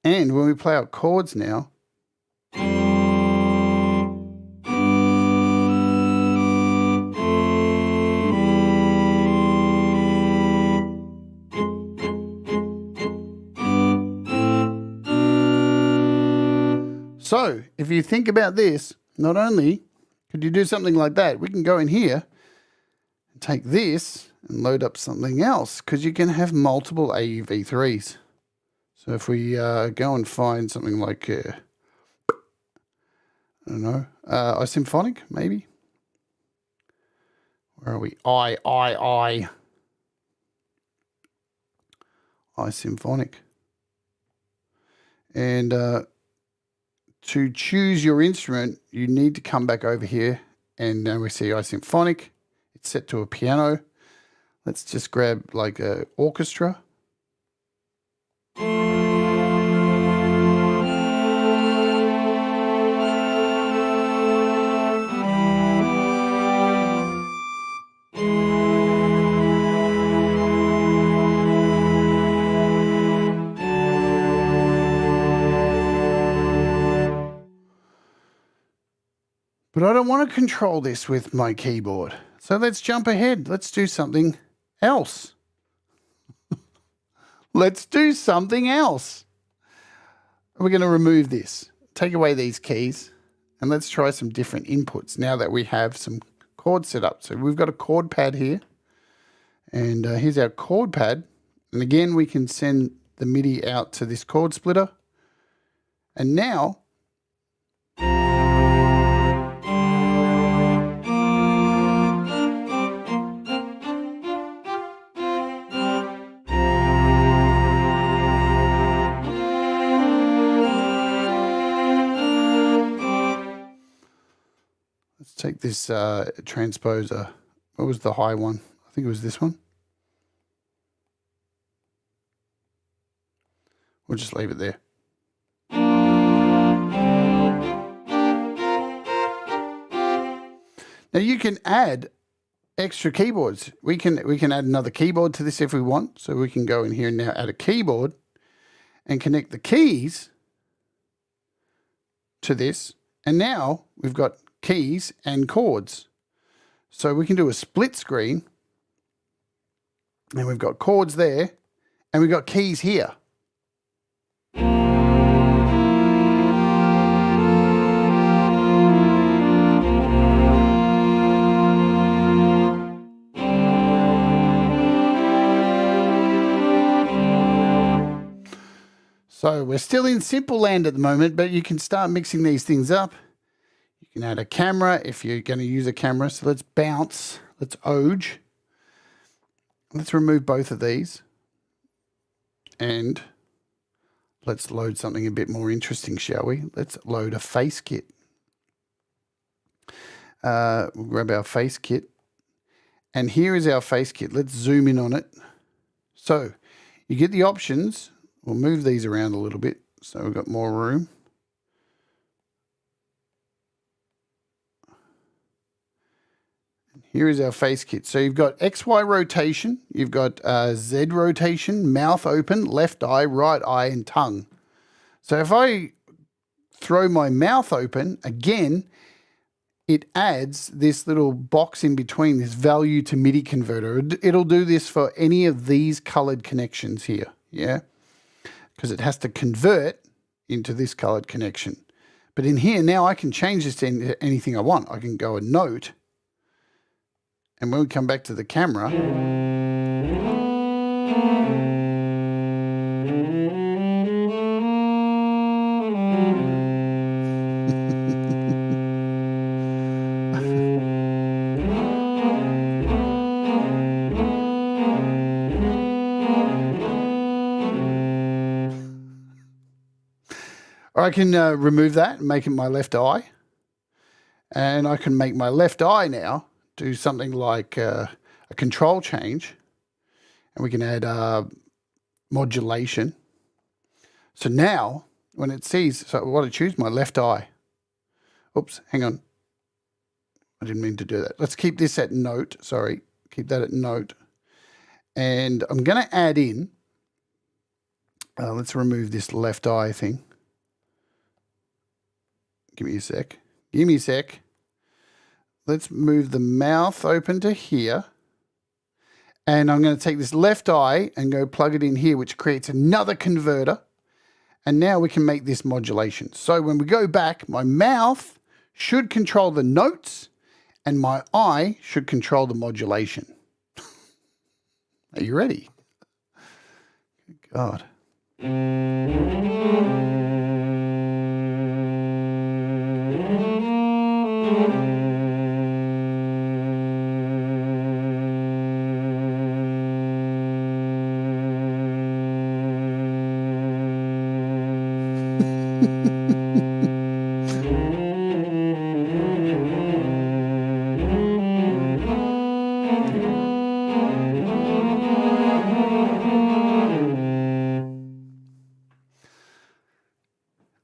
And when we play out chords now, so if you think about this, not only could you do something like that, we can go in here and take this and load up something else because you can have multiple AUV3s. So if we go and find something like, I don't know, iSymphonic maybe. Where are we? iSymphonic. And to choose your instrument, you need to come back over here, and now we see iSymphonic. It's set to a piano. Let's just grab like a orchestra. But I don't want to control this with my keyboard. So let's jump ahead. Let's do something else. Let's do something else. We're going to remove this, take away these keys, and let's try some different inputs now that we have some chords set up. So we've got a chord pad here, and here's our chord pad. And again, we can send the MIDI out to this chord splitter. And now, let's take this transposer. What was the high one? I think it was this one. We'll just leave it there. Now you can add extra keyboards. We can add another keyboard to this if we want. So we can go in here and now add a keyboard and connect the keys to this. And now we've got keys and chords. So we can do a split screen, and we've got chords there, and we've got keys here. So we're still in simple land at the moment, but you can start mixing these things up. You can add a camera if you're going to use a camera. So let's bounce, let's oge. Let's remove both of these. And let's load something a bit more interesting, shall we? Let's load a face kit. We'll grab our face kit. And here is our face kit. Let's zoom in on it. So you get the options. We'll move these around a little bit so we've got more room. And here is our face kit. So you've got XY rotation, you've got Z rotation, mouth open, left eye, right eye, and tongue. So if I throw my mouth open, again, it adds this little box in between, this value to MIDI converter. It'll do this for any of these colored connections here, yeah? Because it has to convert into this colored connection. But in here, now I can change this to anything I want. I can go a note, and when we come back to the camera, I can remove that and make it my left eye. And I can make my left eye now do something like a control change. And we can add modulation. So now, when it sees, so what I choose, my left eye. Oops, hang on. I didn't mean to do that. Let's keep this at note. Sorry, keep that at note. And I'm going to add in, let's remove this left eye thing. Give me a sec. Give me a sec. Let's move the mouth open to here. And I'm going to take this left eye and go plug it in here, which creates another converter. And now we can make this modulation. So when we go back, my mouth should control the notes and my eye should control the modulation. Are you ready? Good God.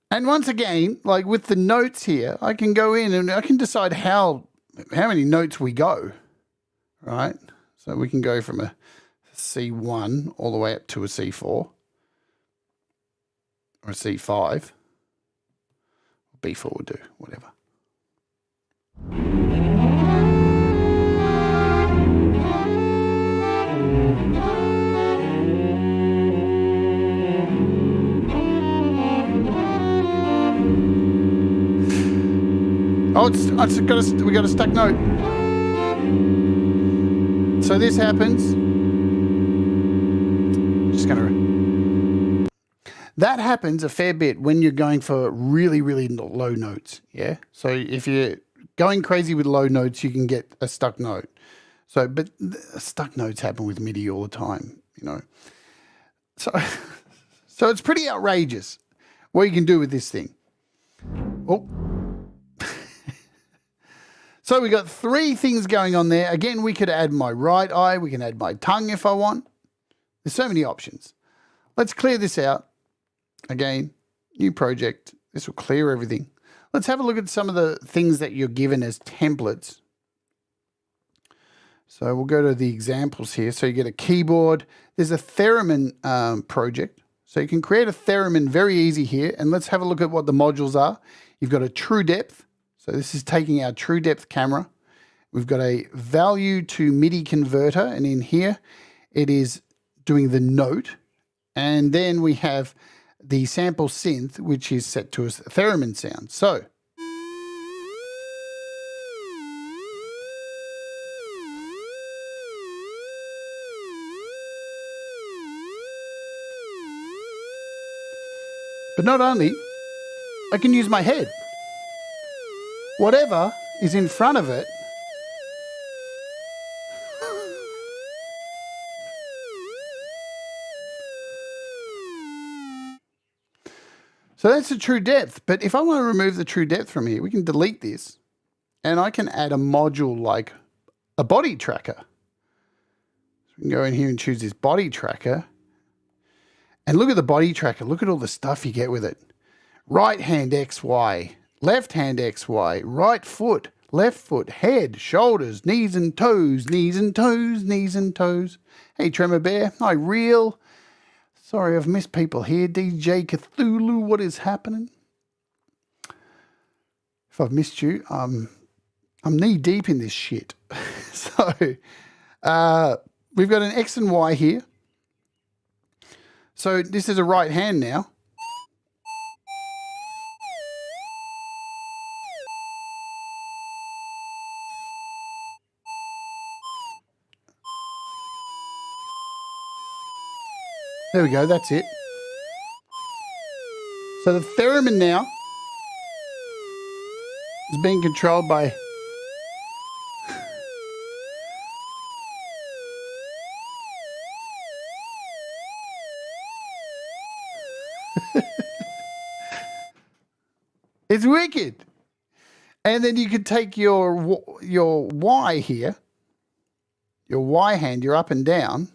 And once again, like with the notes here, I can go in and I can decide how many notes we go, right? So we can go from a C1 all the way up to a C4 or a C5. B4 will do, whatever. Oh, we got a stuck note. So this happens. Just gonna. That happens a fair bit when you're going for really, really low notes. Yeah. So if you're going crazy with low notes, you can get a stuck note. So, but stuck notes happen with MIDI all the time, you know. So it's pretty outrageous what you can do with this thing. Oh. So we got three things going on there. Again, we could add my right eye. We can add my tongue if I want. There's so many options. Let's clear this out. Again, new project. This will clear everything. Let's have a look at some of the things that you're given as templates So we'll go to the examples here. So you get a keyboard. There's a theremin project. So you can create a theremin very easy here. And let's have a look at what the modules are. You've got a true depth. So this is taking our true depth camera. We've got a value to MIDI converter. And in here, it is doing the note. And then we have the sample synth, which is set to a theremin sound. So but not only, I can use my head. Whatever is in front of it, so that's the true depth. But if I want to remove the true depth from here, we can delete this and I can add a module like a body tracker. So we can go in here and choose this body tracker. And look at the body tracker. Look at all the stuff you get with it. Right hand X, Y, left hand X, Y, right foot, left foot, head, shoulders, knees and toes, knees and toes, knees and toes. Hey, Tremor Bear. Hi, Real. Sorry, I've missed people here. DJ Cthulhu, what is happening? If I've missed you, I'm knee deep in this shit. So we've got an X and Y here. So this is a right hand now. There we go, that's it. So the theremin now is being controlled by it's wicked. And then you could take your Y here, your Y hand, your up and down,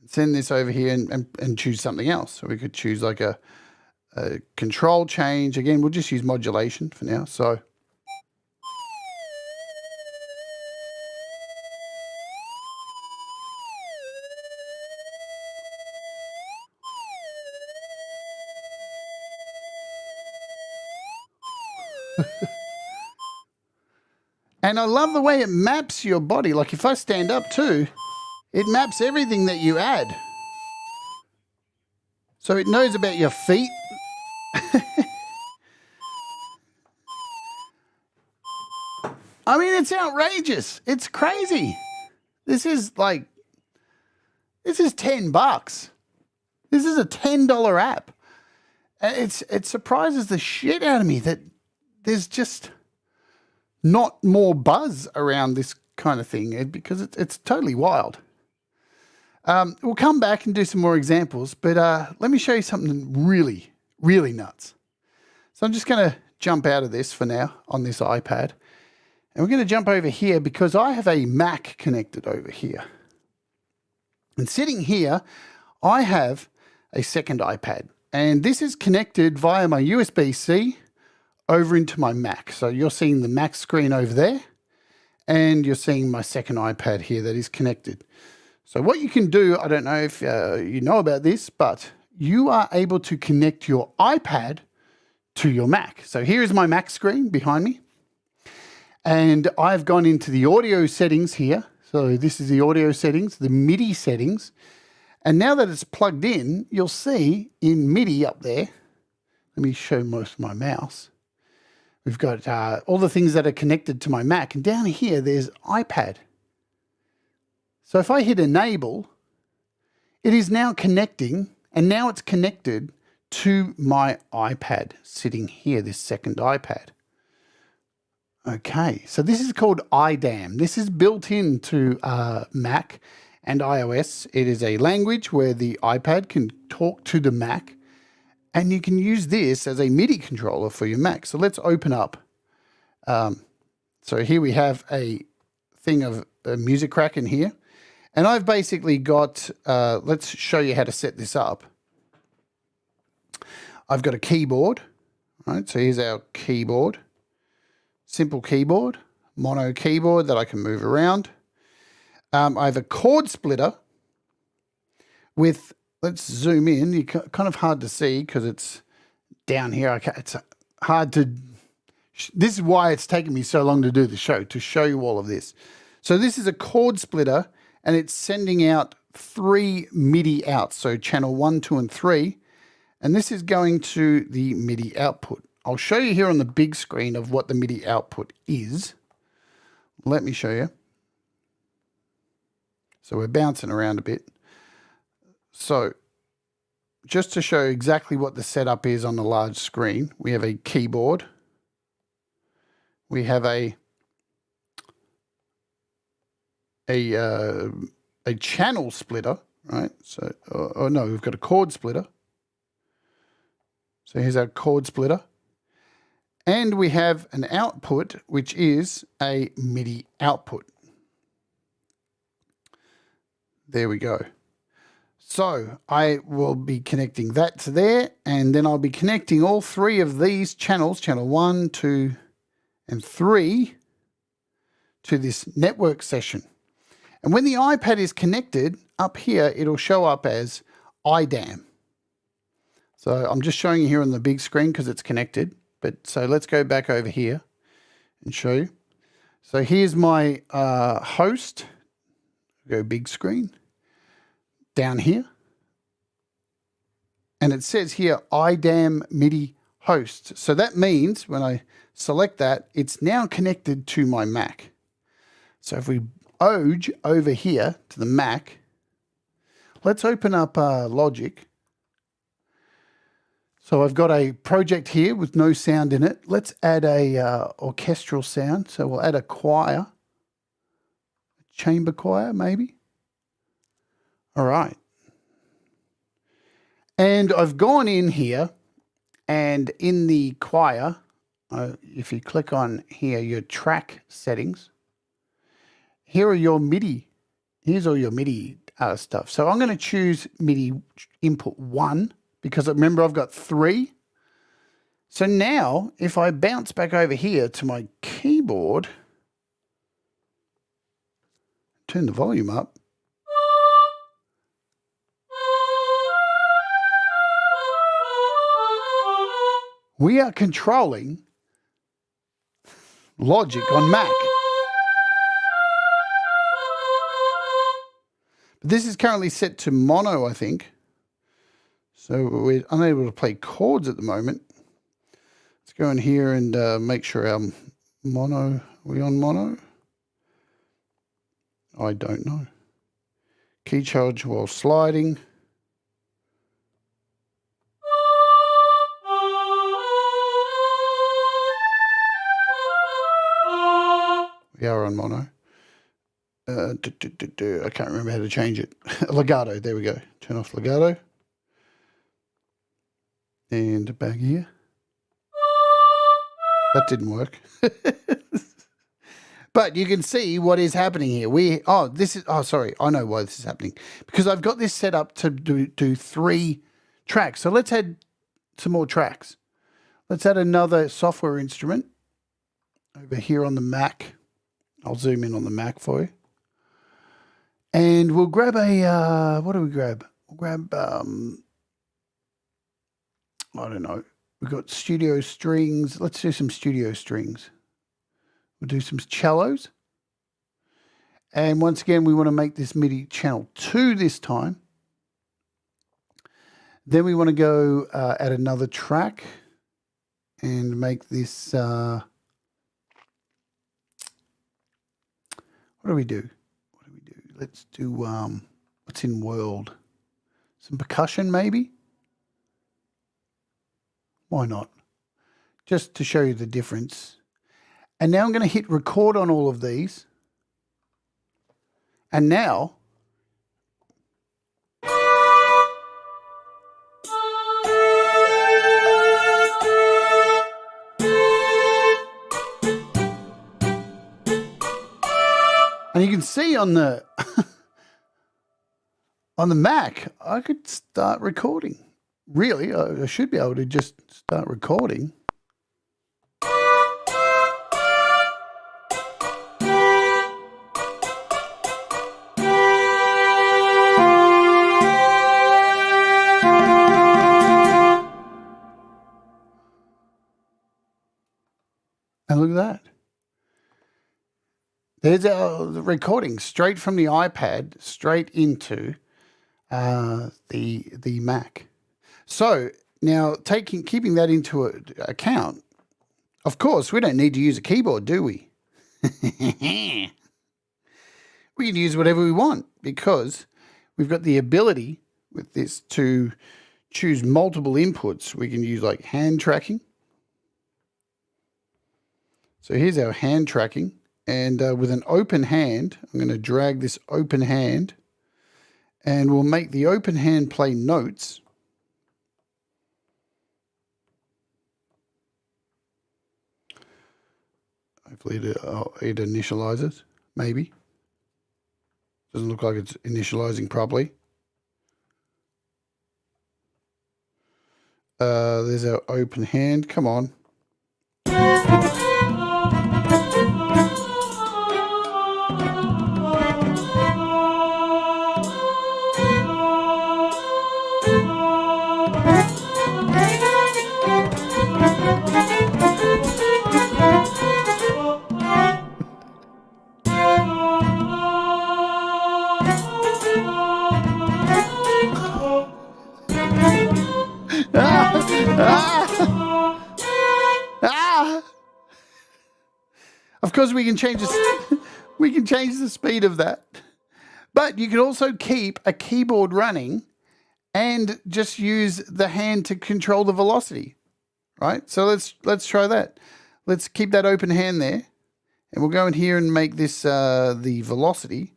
send this over here and choose something else. So we could choose like a control change. Again, we'll just use modulation for now. So and I love the way it maps your body. Like if I stand up too, it maps everything that you add. So it knows about your feet. I mean, it's outrageous. It's crazy. This is $10. This is a $10 app. It surprises the shit out of me that there's just not more buzz around this kind of thing because it's totally wild. We'll come back and do some more examples, but let me show you something really, really nuts. So I'm just going to jump out of this for now on this iPad. And we're going to jump over here because I have a Mac connected over here. And sitting here, I have a second iPad. And this is connected via my USB-C over into my Mac. So you're seeing the Mac screen over there. And you're seeing my second iPad here that is connected. So what you can do, I don't know if you know about this, but you are able to connect your iPad to your Mac. So here is my Mac screen behind me. And I've gone into the audio settings here. So this is the audio settings, the MIDI settings. And now that it's plugged in, you'll see in MIDI up there, let me show most of my mouse. We've got all the things that are connected to my Mac. And down here, there's iPad. So if I hit enable, it is now connecting, and now it's connected to my iPad sitting here, this second iPad. Okay, so this is called IDAM. This is built into Mac and iOS. It is a language where the iPad can talk to the Mac, and you can use this as a MIDI controller for your Mac. So let's open up. So here we have a thing of MusiKraken here. And I've basically got, let's show you how to set this up. I've got a keyboard, right? So here's our keyboard, simple keyboard, mono keyboard that I can move around. I have a chord splitter with, let's zoom in. You kind of hard to see because it's down here. It's hard to, this is why it's taken me so long to do the show, to show you all of this. So this is a chord splitter and it's sending out 3 MIDI outs. So channel 1, 2, and 3. And this is going to the MIDI output. I'll show you here on the big screen of what the MIDI output is. Let me show you. So we're bouncing around a bit. So just to show exactly what the setup is on the large screen, we have a keyboard. We have a channel splitter, right? So, oh no, we've got a chord splitter. So here's our chord splitter. And we have an output, which is a MIDI output. There we go. So I will be connecting that to there, and then I'll be connecting all 3 of these channels, channel 1, 2, and 3, to this network session. And when the iPad is connected, up here, it'll show up as IDAM. So I'm just showing you here on the big screen because it's connected. But so let's go back over here and show you. So here's my host. Go big screen. Down here. And it says here IDAM MIDI host. So that means when I select that, it's now connected to my Mac. So if we oge over here to the Mac, let's open up Logic. So I've got a project here with no sound in it. Let's add a orchestral sound. So we'll add a choir, chamber choir maybe. All right. And I've gone in here, and in the choir, if you click on here, your track settings, here are your MIDI. Here's all your MIDI stuff. So I'm going to choose MIDI input 1 because remember I've got 3. So now if I bounce back over here to my keyboard, turn the volume up, we are controlling Logic on Mac. But this is currently set to mono, I think. So we're unable to play chords at the moment. Let's go in here and make sure our mono, are we on mono? I don't know. Key charge while sliding. We are on mono. I can't remember how to change it. Legato, there we go. Turn off legato. And back here. That didn't work. But you can see what is happening here. Sorry, I know why this is happening. Because I've got this set up to do 3 tracks. So let's add some more tracks. Let's add another software instrument over here on the Mac. I'll zoom in on the Mac for you. And we'll grab a, what do we grab? We'll grab, I don't know. We've got studio strings. Let's do some studio strings. We'll do some cellos. And once again, we want to make this MIDI channel 2 this time. Then we want to go add another track and make this, what do we do? Let's do, what's in world? Some percussion maybe? Why not? Just to show you the difference. And now I'm going to hit record on all of these. And now, and you can see on the on the Mac, I could start recording. Really, I should be able to just start recording. with that. There's our recording straight from the iPad, straight into the Mac. So now keeping that into account, of course, we don't need to use a keyboard, do we? We can use whatever we want because we've got the ability with this to choose multiple inputs. We can use like hand tracking. So here's our hand tracking. And with an open hand, I'm going to drag this open hand and we'll make the open hand play notes. Hopefully it initializes, maybe. Doesn't look like it's initializing properly. There's our open hand. Come on. Of course, we can change the speed of that, but you can also keep a keyboard running and just use the hand to control the velocity, right? So let's try that. Let's keep that open hand there, and we'll go in here and make this the velocity.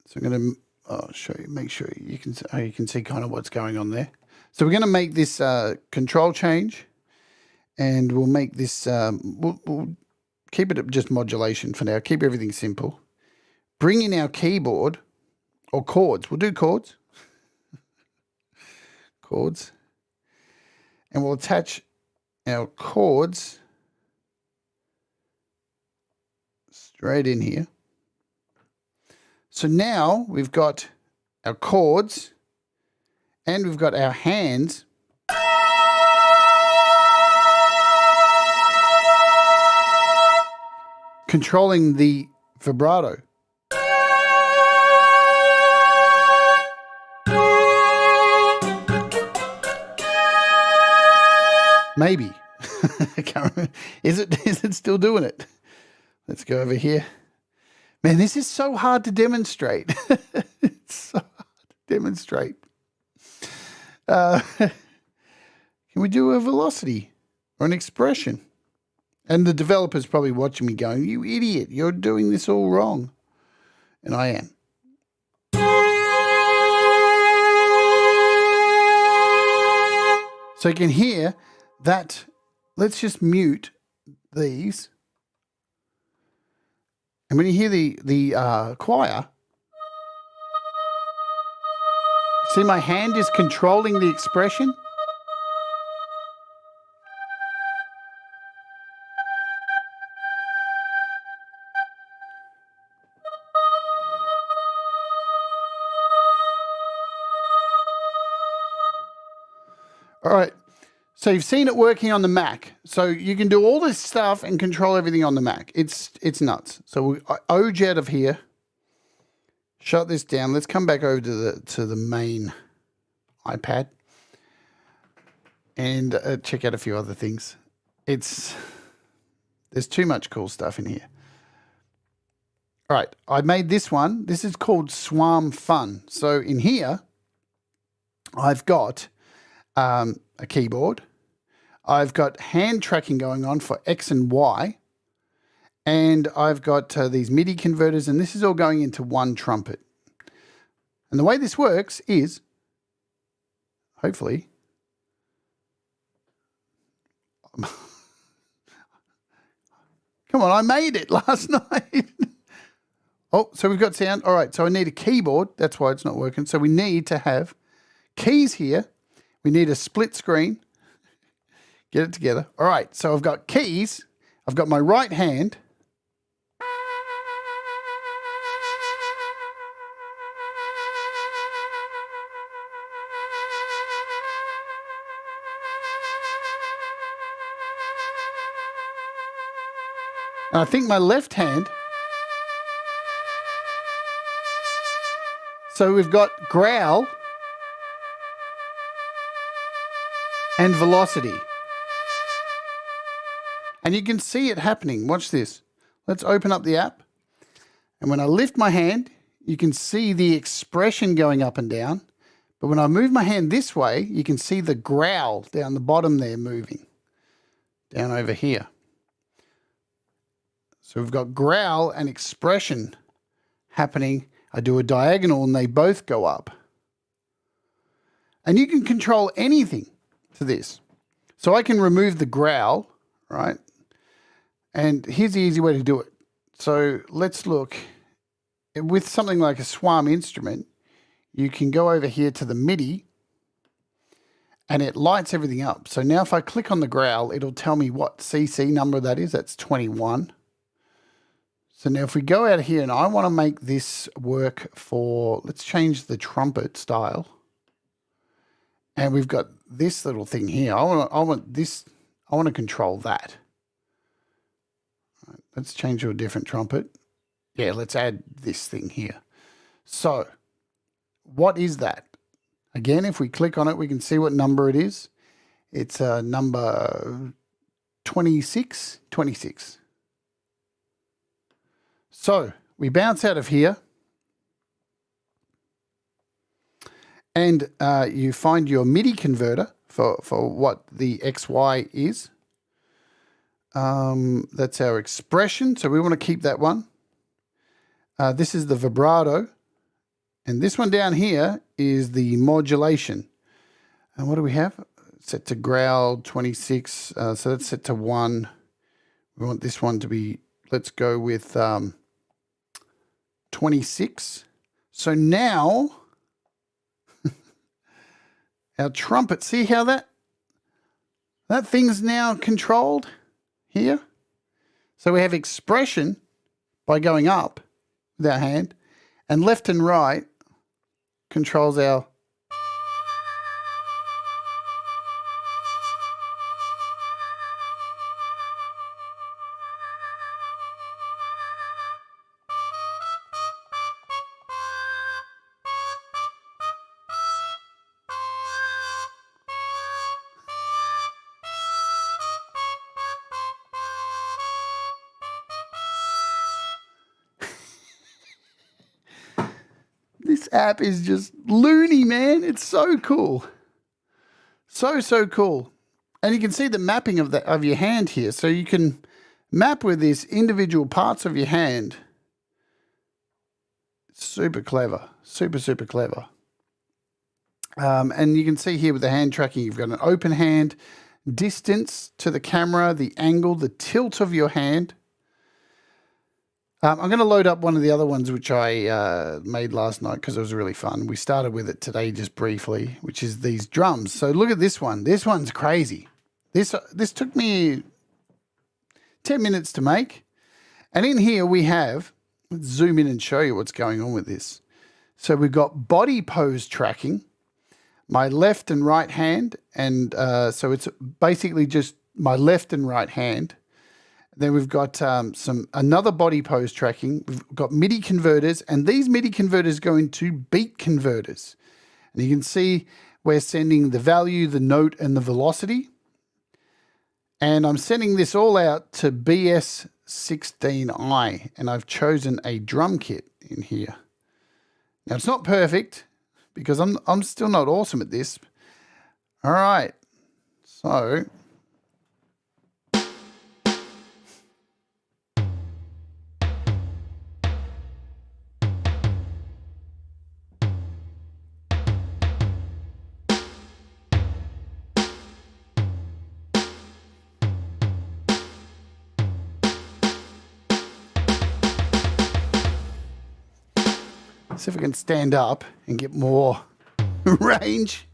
So I'm going to show you, make sure you can see kind of what's going on there. So we're going to make this control change, and we'll make this, we'll keep it at just modulation for now. Keep everything simple. Bring in our keyboard, or chords. We'll do chords. Chords. And we'll attach our chords straight in here. So now we've got our chords and we've got our hands controlling the vibrato. Maybe. I can't remember. Is it still doing it? Let's go over here. Man, this is so hard to demonstrate. It's so hard to demonstrate. Can we do a velocity or an expression? And the developer's probably watching me going, you idiot, you're doing this all wrong. And I am. So you can hear that. Let's just mute these. And when you hear the choir, see my hand is controlling the expression? All right. So you've seen it working on the Mac. So you can do all this stuff and control everything on the Mac. It's nuts. So we OJ out of here. Shut this down. Let's come back over to the main iPad and check out a few other things. There's too much cool stuff in here. All right, I made this one. This is called Swarm Fun. So in here, I've got a keyboard. I've got hand tracking going on for X and Y. And I've got these MIDI converters, and this is all going into one trumpet. And the way this works is, hopefully, come on, I made it last night. Oh, so we've got sound. All right, so I need a keyboard. That's why it's not working. So we need to have keys here. We need a split screen. Get it together. All right, so I've got keys. I've got my right hand. And I think my left hand, so we've got growl and velocity. And you can see it happening. Watch this. Let's open up the app. And when I lift my hand, you can see the expression going up and down. But when I move my hand this way, you can see the growl down the bottom there moving down over here. So we've got growl and expression happening. I do a diagonal and they both go up. And you can control anything to this. So I can remove the growl, right? And here's the easy way to do it. So let's look. With something like a SWAM instrument, you can go over here to the MIDI and it lights everything up. So now if I click on the growl, it'll tell me what CC number that is. That's 21. So now if we go out here and I want to make this work for, let's change the trumpet style. And we've got this little thing here. I want to control that. All right, let's change to a different trumpet. Yeah, let's add this thing here. So what is that? Again, if we click on it, we can see what number it is. It's number 26. So we bounce out of here and you find your MIDI converter for what the XY is. That's our expression. So we want to keep that one. This is the vibrato. And this one down here is the modulation. And what do we have? Set to growl 26. So that's set to 1. We want this one to be, let's go with 26. So now our trumpet, see how that thing's now controlled here? So we have expression by going up with our hand, and left and right controls our This app is just loony, man. It's so cool. So cool. And you can see the mapping of your hand here. So you can map with these individual parts of your hand. Super clever. Super clever. And you can see here with the hand tracking, you've got an open hand, distance to the camera, the angle, the tilt of your hand. I'm going to load up one of the other ones which I made last night because it was really fun. We started with it today just briefly, which is these drums. So look at this one. This one's crazy. This took me 10 minutes to make. And in here we have, let's zoom in and show you what's going on with this. So we've got body pose tracking, my left and right hand. And so it's basically just my left and right hand. Then we've got another body pose tracking. We've got MIDI converters, and these MIDI converters go into beat converters. And you can see we're sending the value, the note, and the velocity. And I'm sending this all out to BS16i, and I've chosen a drum kit in here. Now, it's not perfect because I'm still not awesome at this. All right, so see if we can stand up and get more range.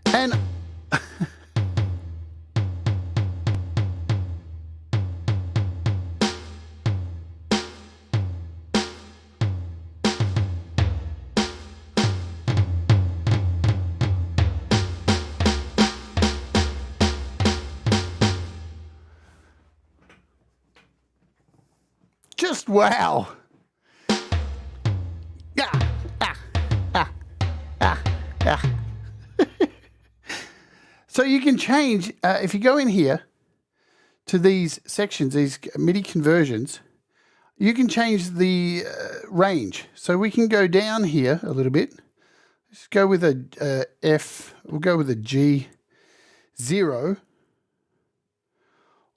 And just wow. Ah, ah, ah, ah, ah. So you can change, if you go in here to these sections, these MIDI conversions, you can change the range. So we can go down here a little bit. Let's go with a F, we'll go with a G0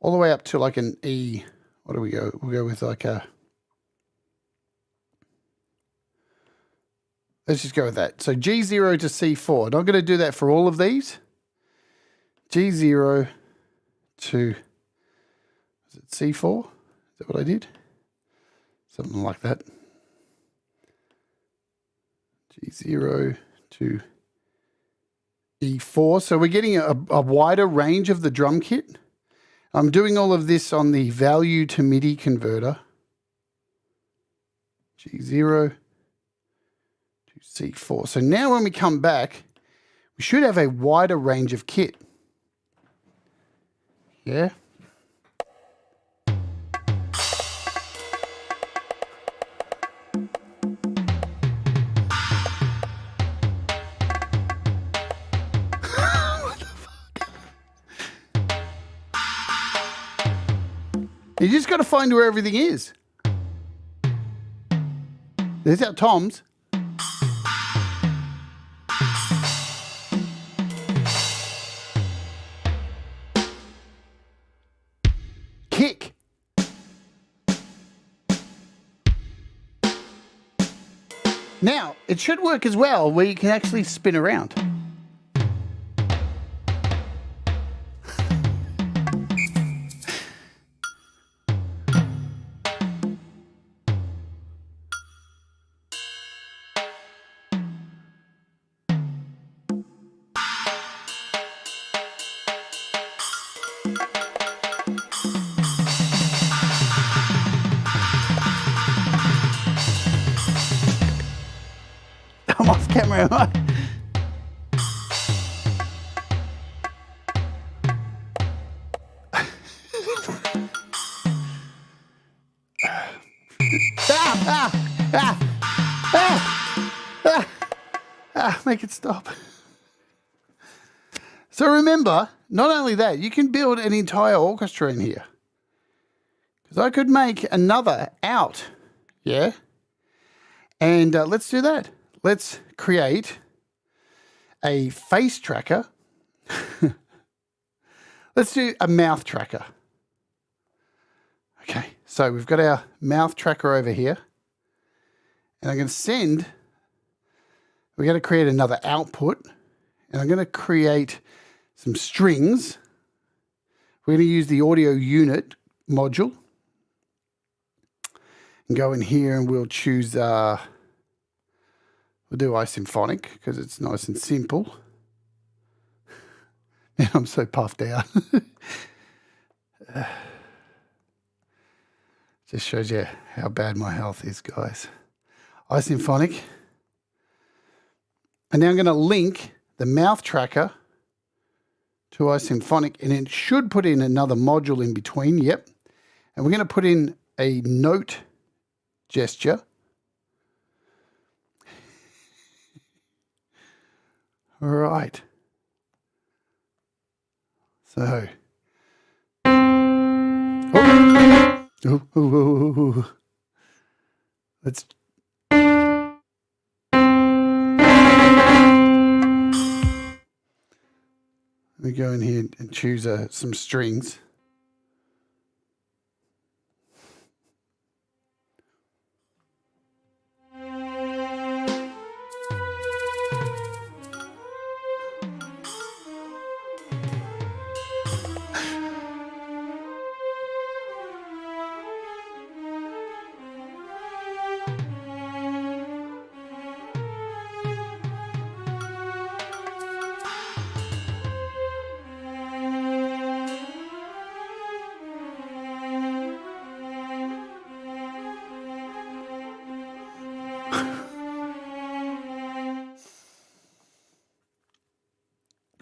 all the way up to like an E. What do we go? We'll go with like a, let's just go with that. So G0 to C4. And I'm going to do that for all of these. G0 to, is it C4? Is that what I did? Something like that. G0 to E4. So we're getting a wider range of the drum kit. I'm doing all of this on the value to MIDI converter. G0 to C4. So now when we come back, we should have a wider range of kit. Yeah. You just got to find where everything is. There's our toms. Kick. Now, it should work as well where you can actually spin around. I'm off camera, am I? Make it stop. So remember, not only that, you can build an entire orchestra in here. Because I could make another out, yeah? And let's do that. Let's create a face tracker. Let's do a mouth tracker. Okay, so we've got our mouth tracker over here. And I'm going to send, we're going to create another output. And I'm going to create some strings. We're going to use the audio unit module. And go in here and we'll choose, we'll do iSymphonic because it's nice and simple. Man, I'm so puffed out. Just shows you how bad my health is, guys. iSymphonic. And now I'm going to link the mouth tracker to iSymphonic, and it should put in another module in between. Yep. And we're going to put in a note gesture. All right. So. Let's. Let me go in here and choose some strings.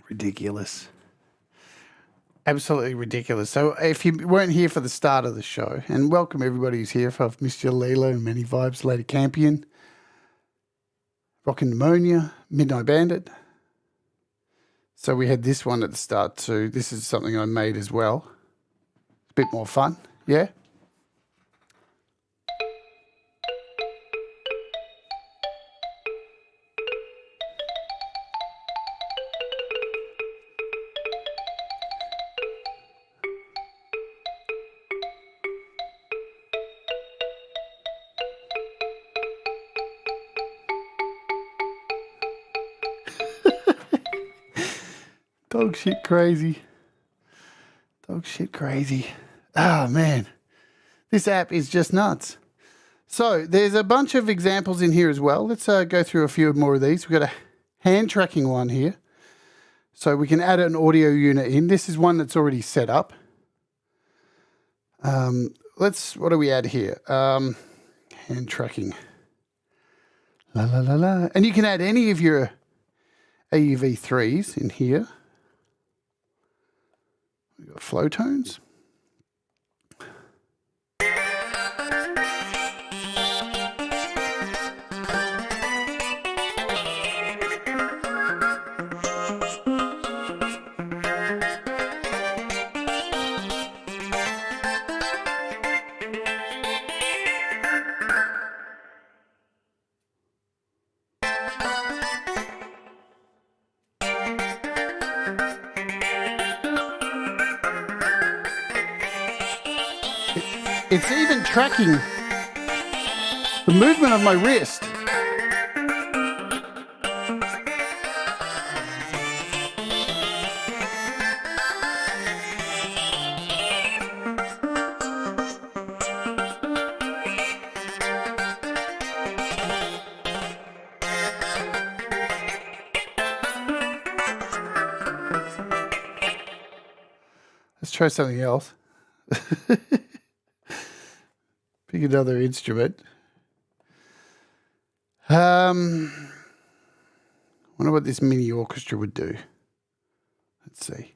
Ridiculous. Absolutely ridiculous. So if you weren't here for the start of the show, and welcome everybody who's here, if I've missed you, Leela and Many Vibes, Lady Campion, Rockin' Pneumonia, Midnight Bandit. So we had this one at the start too. This is something I made as well. It's a bit more fun, yeah? Dog shit crazy. Dog shit crazy. Oh, man. This app is just nuts. So there's a bunch of examples in here as well. Let's go through a few more of these. We've got a hand tracking one here. So we can add an audio unit in. This is one that's already set up. What do we add here? Hand tracking. La, la, la, la. And you can add any of your AUV3s in here. We've got flow tones. It's even tracking the movement of my wrist. Let's try something else. Pick another instrument. Wonder what this mini orchestra would do. Let's see.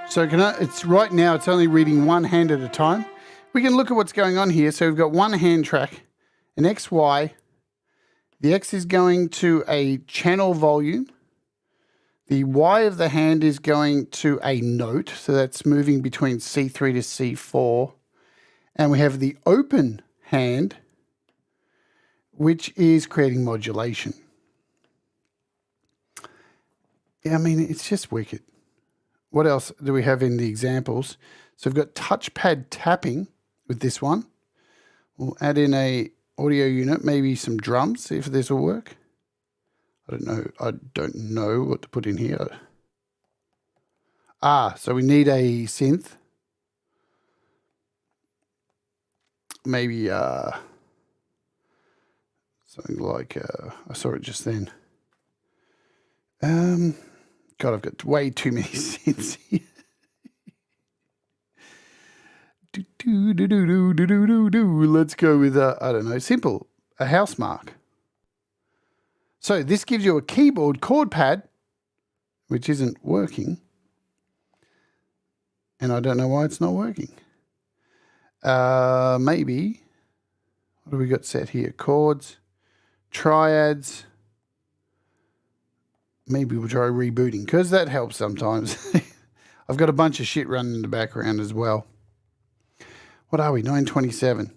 So it's right now, it's only reading one hand at a time. We can look at what's going on here. So we've got one hand track, an X, Y. The X is going to a channel volume. The Y of the hand is going to a note. So that's moving between C3 to C4. And we have the open hand, which is creating modulation. Yeah, I mean, it's just wicked. What else do we have in the examples? So we've got touchpad tapping with this one. We'll add in a audio unit, maybe some drums, see if this will work. I don't know what to put in here. So we need a synth. Maybe something like I saw it just then. God, I've got way too many synths here. Let's go with, I don't know, simple, a house mark. So this gives you a keyboard chord pad, which isn't working. And I don't know why it's not working. Maybe, what do we got set here? Chords, triads. Maybe we'll try rebooting, because that helps sometimes. I've got a bunch of shit running in the background as well. What are we? 9:27.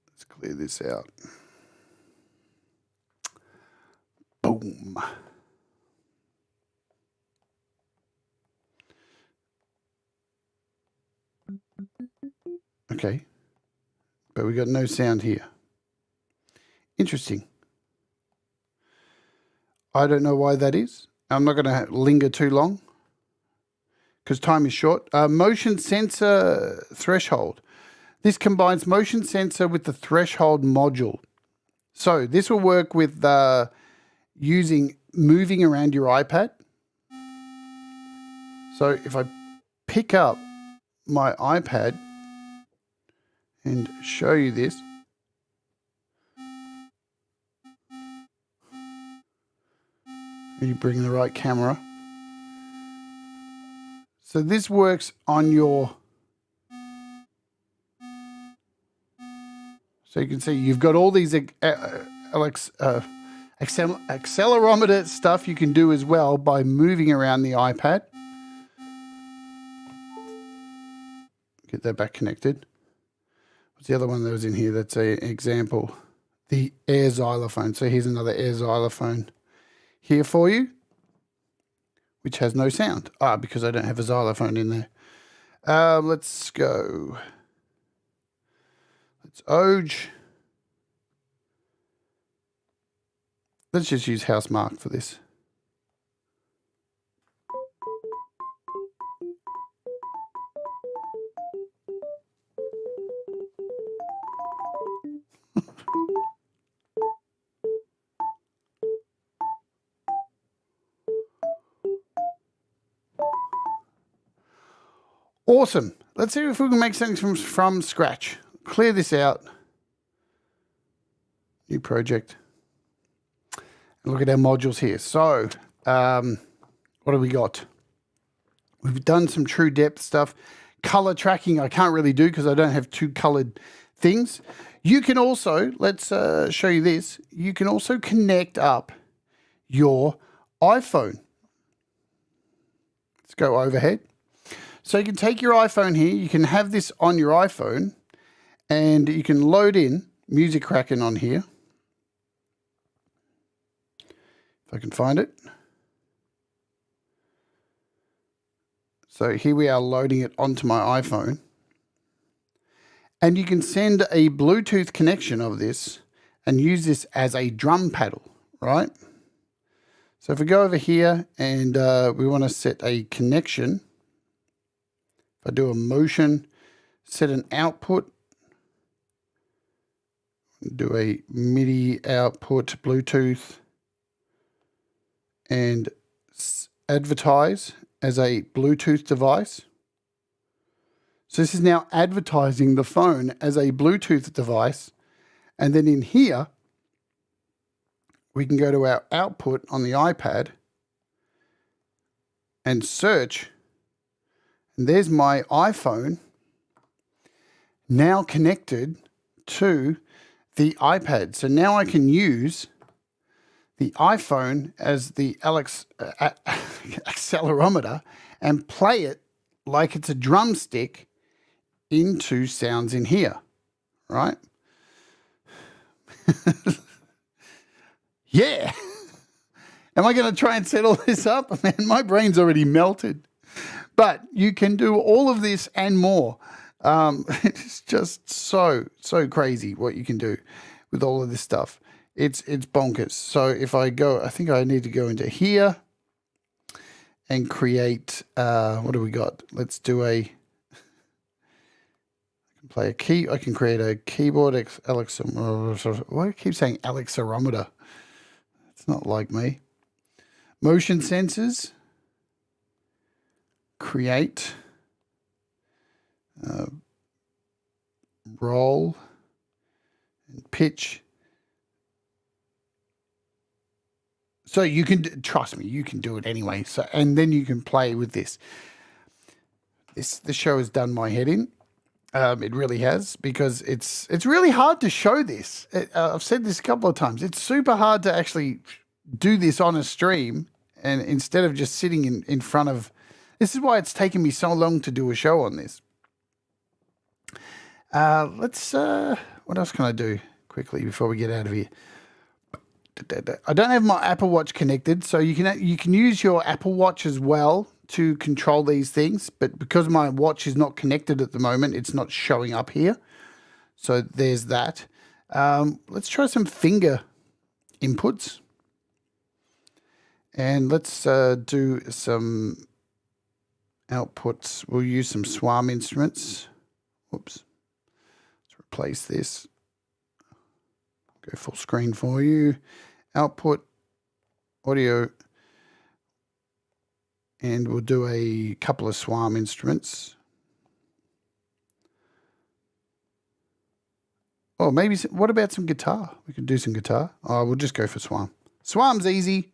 Let's clear this out. Boom. Okay. But we got no sound here. Interesting. I don't know why that is. I'm not going to linger too long because time is short. Motion sensor threshold. This combines motion sensor with the threshold module. So this will work with using moving around your iPad. So if I pick up my iPad and show you this, you bring the right camera. So this works on your, so you can see you've got all these accelerometer stuff you can do as well by moving around the iPad. Get that back connected. What's the other one that was in here? That's an example. The air xylophone. So here's another air xylophone here for you, which has no sound. Because I don't have a xylophone in there. Let's go. Let's Oj. Let's just use Housemarque for this. Awesome. Let's see if we can make something from scratch. Clear this out. New project. And look at our modules here. So, what have we got? We've done some true depth stuff. Color tracking I can't really do because I don't have two colored things. You can also, let's show you this. You can also connect up your iPhone. Let's go overhead. So you can take your iPhone here, you can have this on your iPhone, and you can load in MusiKraken on here. If I can find it. So here we are loading it onto my iPhone. And you can send a Bluetooth connection of this and use this as a drum pedal, right? So if we go over here and we want to set a connection, if I do a motion, set an output, do a MIDI output, Bluetooth, and advertise as a Bluetooth device. So this is now advertising the phone as a Bluetooth device. And then in here, we can go to our output on the iPad and search. And there's my iPhone now connected to the iPad. So now I can use the iPhone as the accelerometer and play it like it's a drumstick into sounds in here, right? Yeah. Am I going to try and set all this up? Man, my brain's already melted. But you can do all of this and more. It's just so crazy what you can do with all of this stuff. It's bonkers. So if I go, I think I need to go into here and create, what do we got? Let's do I can create a keyboard accelerometer. Why do I keep saying accelerometer? It's not like me. Motion sensors. Create. Roll. And pitch. So you can, trust me, you can do it anyway. So, and then you can play with this. The show has done my head in. It really has, because it's really hard to show this. I've said this a couple of times. It's super hard to actually do this on a stream, and instead of just sitting in front of. This is why it's taken me so long to do a show on this. Let's. What else can I do quickly before we get out of here? I don't have my Apple Watch connected, so you can use your Apple Watch as well to control these things, but because my watch is not connected at the moment, it's not showing up here. So there's that. Let's try some finger inputs. And let's do some outputs. We'll use some Swarm instruments. Whoops. Let's replace this. Go full screen for you. Output. audio, and we'll do a couple of SWAM instruments. Oh, maybe, what about some guitar? We could do some guitar. Oh, we'll just go for SWAM. SWAM's easy.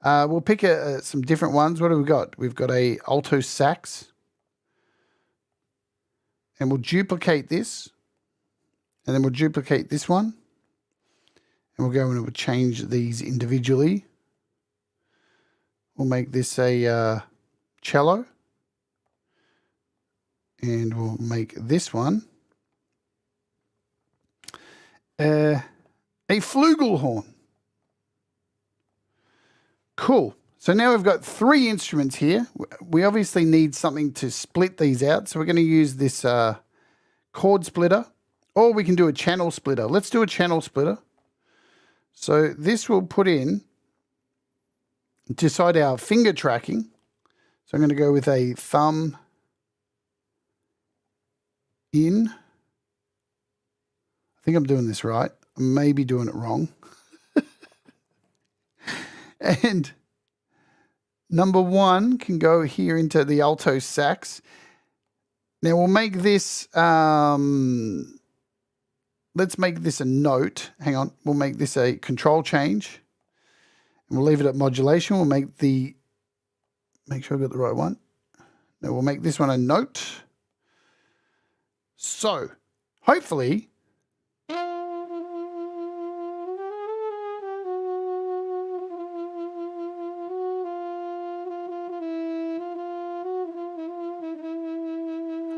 We'll pick some different ones. What have we got? We've got a alto sax. And we'll duplicate this. And then we'll duplicate this one. And we'll go and we'll change these individually. We'll make this a cello. And we'll make this one a flugelhorn. Cool. So now we've got 3 instruments here. We obviously need something to split these out. So we're going to use this chord splitter, or we can do a channel splitter. Let's do a channel splitter. So this will put in to decide our finger tracking. So I'm going to go with a thumb in. I think I'm doing this right. I may be doing it wrong. And number 1 can go here into the alto sax. Now we'll make this, let's make this a note. Hang on, we'll make this a control change. And we'll leave it at modulation. We'll make sure I got the right one. Now we'll make this one a note. So, hopefully,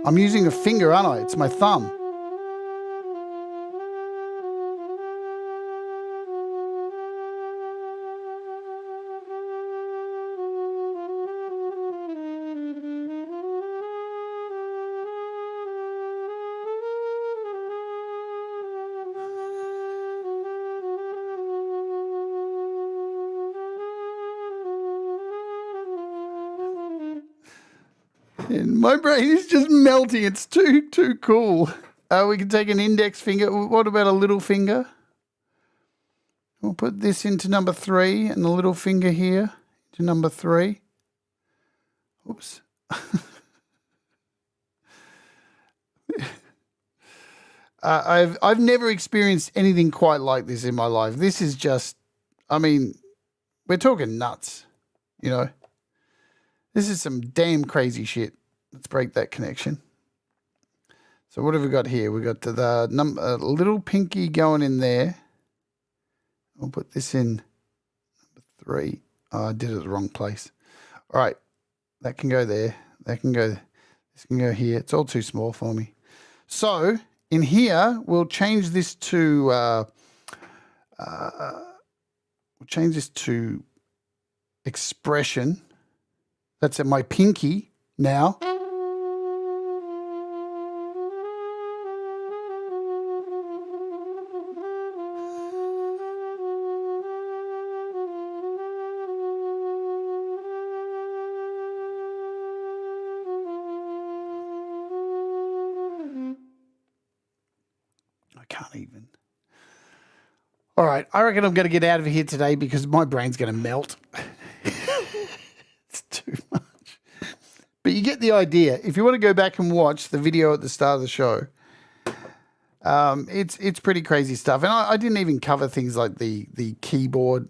I'm using a finger, aren't I? It's my thumb. And my brain is just melting. It's too cool. We can take an index finger. What about a little finger? We'll put this into number 3 and the little finger here to number 3. Oops. I've never experienced anything quite like this in my life. This is just, I mean, we're talking nuts, you know. This is some damn crazy shit. Let's break that connection. So what have we got here? We got the little pinky going in there. We'll put this in number 3. Oh, I did it the wrong place. All right, that can go there. That can go. This can go here. It's all too small for me. So in here, we'll change this to expression. That's at my pinky now. I can't even. All right, I reckon I'm going to get out of here today because my brain's going to melt. It's too much. But you get the idea. If you want to go back and watch the video at the start of the show, it's pretty crazy stuff. And I didn't even cover things like the keyboard.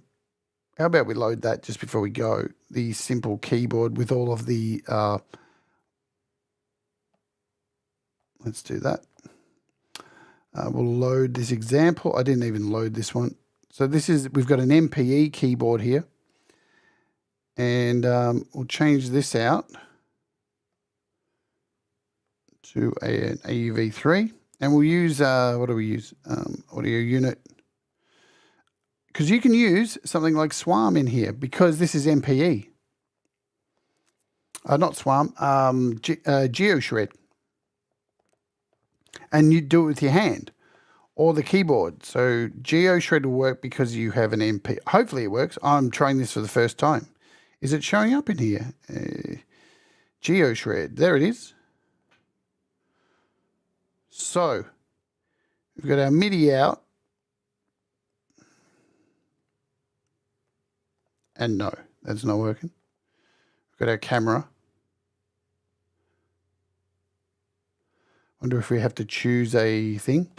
How about we load that just before we go? The simple keyboard with all of the... let's do that. We'll load this example. I didn't even load this one. So we've got an MPE keyboard here. And we'll change this out to an AUV3. And we'll use, what do we use? Audio unit. Because you can use something like SWAM in here because this is MPE. Not SWAM, GeoShred. And you do it with your hand or the keyboard. So GeoShred will work because you have an MP. Hopefully it works. I'm trying this for the first time. Is it showing up in here? GeoShred. There it is. So we've got our MIDI out. And no, that's not working. We've got our camera. Wonder if we have to choose a thing.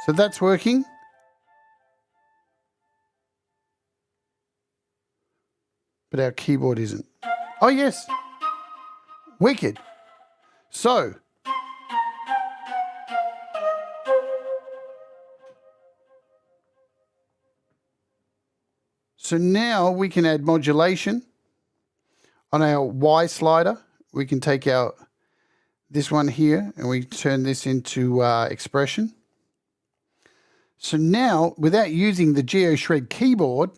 So that's working. But our keyboard isn't. Oh, yes. Wicked. So now we can add modulation on our Y slider. We can take our this one here and we turn this into expression. So now, without using the GeoShred keyboard,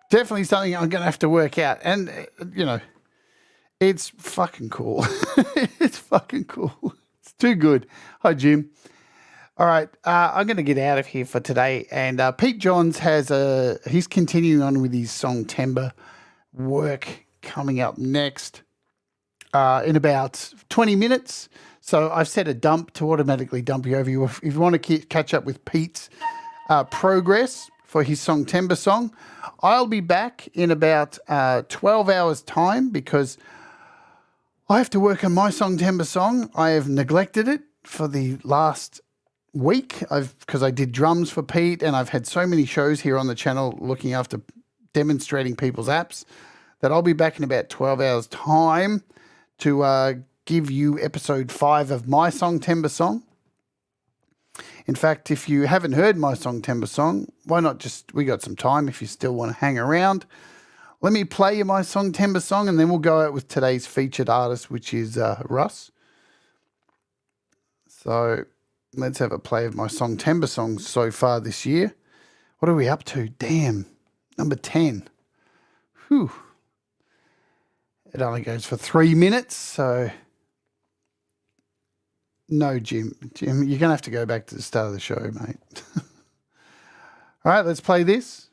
definitely something I'm going to have to work out. And, you know, it's fucking cool. It's fucking cool. It's too good. Hi, Jim. All right, I'm going to get out of here for today. And Pete Johns he's continuing on with his song Timber work coming up next in about 20 minutes. So I've set a dump to automatically dump you over. If you want to catch up with Pete's progress for his song Timber Song, I'll be back in about 12 hours' time because I have to work on my song Timber Song. I have neglected it for the last week because I did drums for Pete and I've had so many shows here on the channel looking after demonstrating people's apps that I'll be back in about 12 hours time to give you episode 5 of my song Timber Song. In fact, if you haven't heard my song Timber Song, why not we got some time if you still want to hang around. Let me play you my song Timber Song and then we'll go out with today's featured artist, which is Russ. So let's have a play of my song Timber Song so far this year. What are we up to? Damn, number 10. Whew. It only goes for 3 minutes, so no, Jim. Jim, you're going to have to go back to the start of the show, mate. All right, let's play this.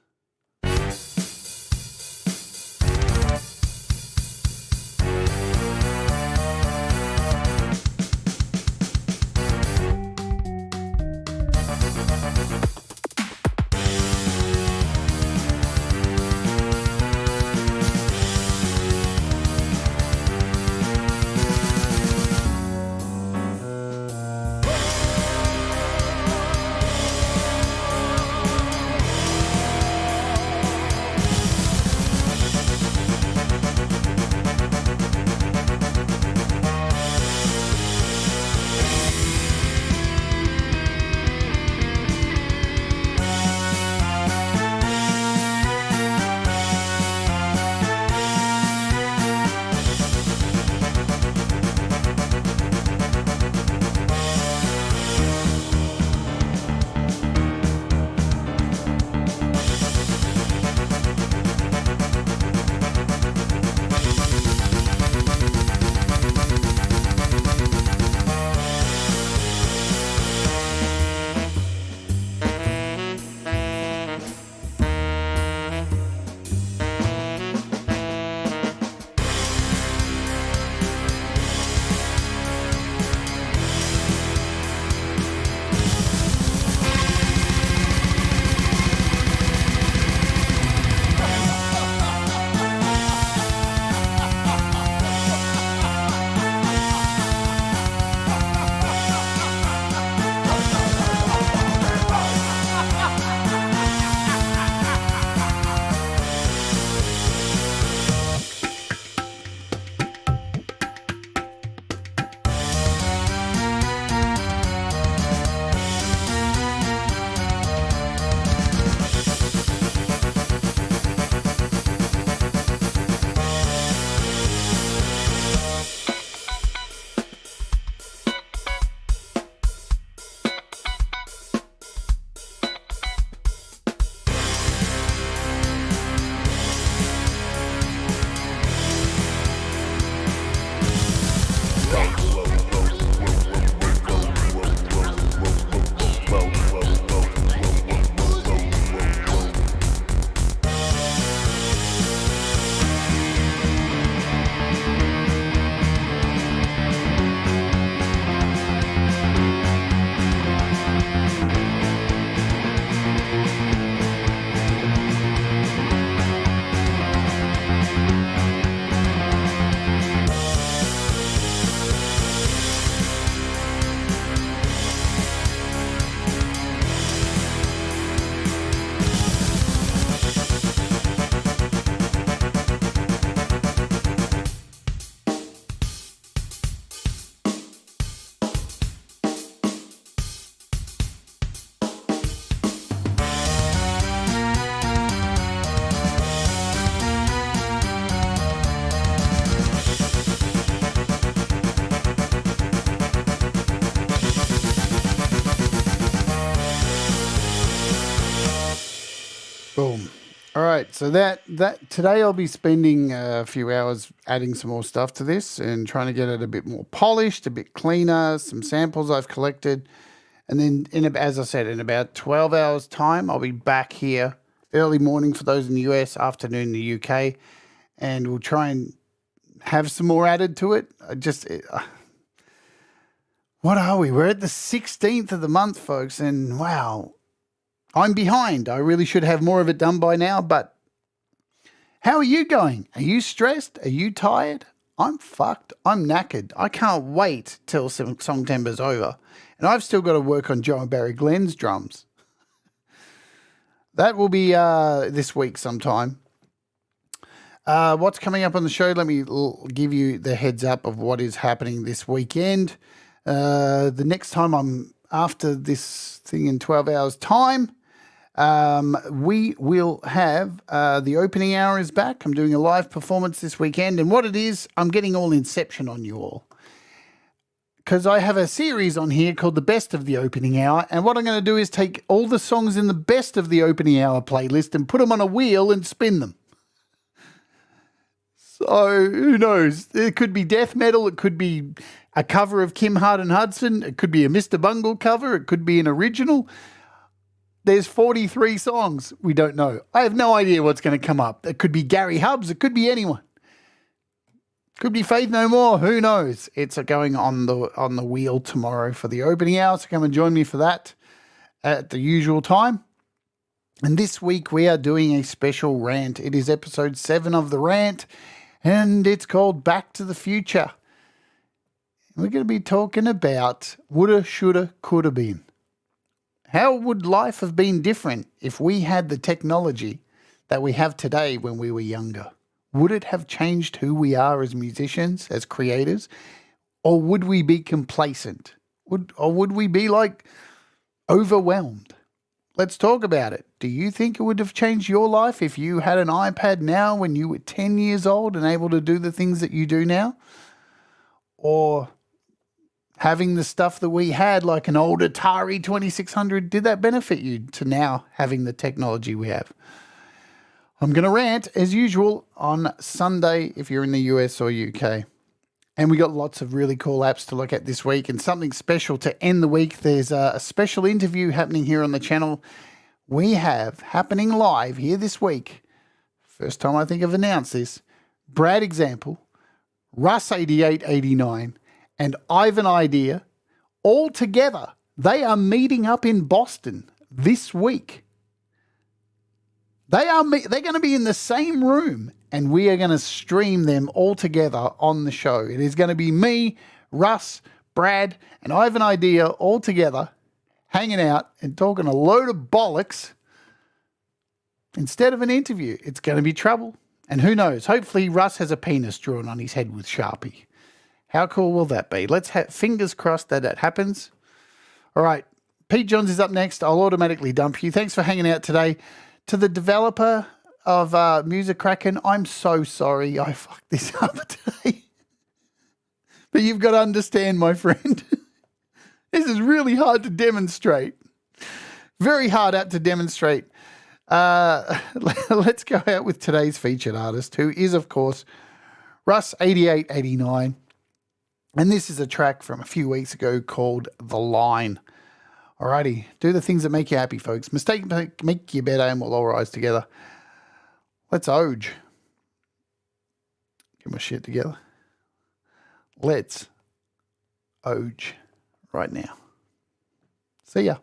right, so that today I'll be spending a few hours adding some more stuff to this and trying to get it a bit more polished, a bit cleaner, some samples I've collected. And then, as I said, in about 12 hours' time, I'll be back here early morning for those in the US, afternoon in the UK, and we'll try and have some more added to it. What are we? We're at the 16th of the month, folks, and wow, I'm behind. I really should have more of it done by now, but how are you going? Are you stressed? Are you tired? I'm fucked. I'm knackered. I can't wait till Songtember's over. And I've still got to work on Joe and Barry Glenn's drums. That will be this week sometime. What's coming up on the show? Let me give you the heads up of what is happening this weekend. The next time I'm after this thing in 12 hours' time, we will have the opening hour is back. I'm doing a live performance this weekend. And what it is, I'm getting all Inception on you all. Because I have a series on here called The Best of the Opening Hour. And what I'm going to do is take all the songs in the Best of the Opening Hour playlist and put them on a wheel and spin them. So who knows? It could be death metal. It could be a cover of Kim Hart and Hudson. It could be a Mr. Bungle cover. It could be an original. There's 43 songs. We don't know. I have no idea what's going to come up. It could be Gary Hubbs. It could be anyone. Could be Faith No More. Who knows? It's going on the wheel tomorrow for the opening hour. So come and join me for that at the usual time. And this week we are doing a special rant. It is episode 7 of the rant, and it's called Back to the Future. We're going to be talking about woulda, shoulda, coulda been. How would life have been different if we had the technology that we have today when we were younger? Would it have changed who we are as musicians, as creators? Or would we be complacent? Would we be like overwhelmed? Let's talk about it. Do you think it would have changed your life if you had an iPad now when you were 10 years old and able to do the things that you do now? Or having the stuff that we had, like an old Atari 2600, did that benefit you to now having the technology we have? I'm going to rant, as usual, on Sunday if you're in the US or UK. And we got lots of really cool apps to look at this week, and something special to end the week. There's a special interview happening here on the channel. We have happening live here this week. First time I think I've announced this. Brad Example, Russ 8889, and Ivan Idea, all together. They are meeting up in Boston this week. They're going to be in the same room, and we are going to stream them all together on the show. It is going to be me, Russ, Brad, and Ivan Idea all together, hanging out and talking a load of bollocks instead of an interview. It's going to be trouble. And who knows? Hopefully Russ has a penis drawn on his head with Sharpie. How cool will that be? Let's have fingers crossed that it happens. All right. Pete Johns is up next. I'll automatically dump you. Thanks for hanging out today. To the developer of MusiKraken, I'm so sorry I fucked this up today. But you've got to understand, my friend. This is really hard to demonstrate. Very hard app to demonstrate. Let's go out with today's featured artist, who is, of course, Russ 8889. And this is a track from a few weeks ago called The Line. Alrighty, do the things that make you happy, folks. Mistakes make you better, and we'll all rise together. Let's Oge. Get my shit together. Let's Oge right now. See ya.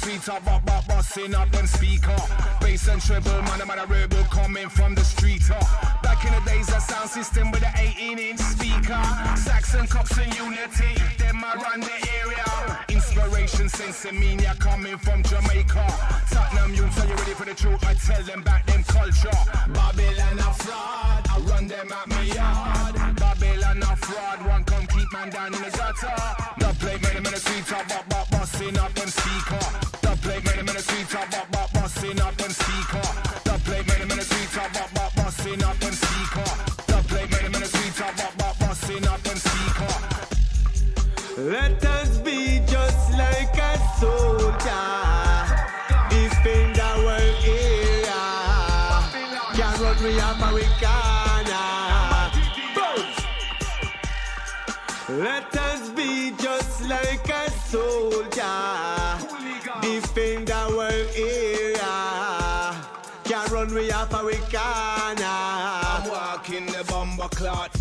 sweet up, busting up them speaker. Bass and treble, man a rebel coming from the street. Back in the days, a sound system with an 18-inch speaker. Saxon, Cox and Unity, them I run the area. Inspiration, Sensimania coming from Jamaica. Tottenham youths, are you ready for the truth? I tell them back them culture. Babylon a fraud, I run them at me yard. Babylon a fraud, one come keep man down in the gutter. The plate made them in the street up, busting up them speaker. The plate made them in the street up, busting up them speaker. The plate made them in the street up, busting up them speaker. The plate made them in the street up, busting up them speaker. Let us be just like a soldier, defend our area. Can't run we Americana. Let us be just like a soldier, defend our area. Can't run we Americana. I'm walking the bomber clot.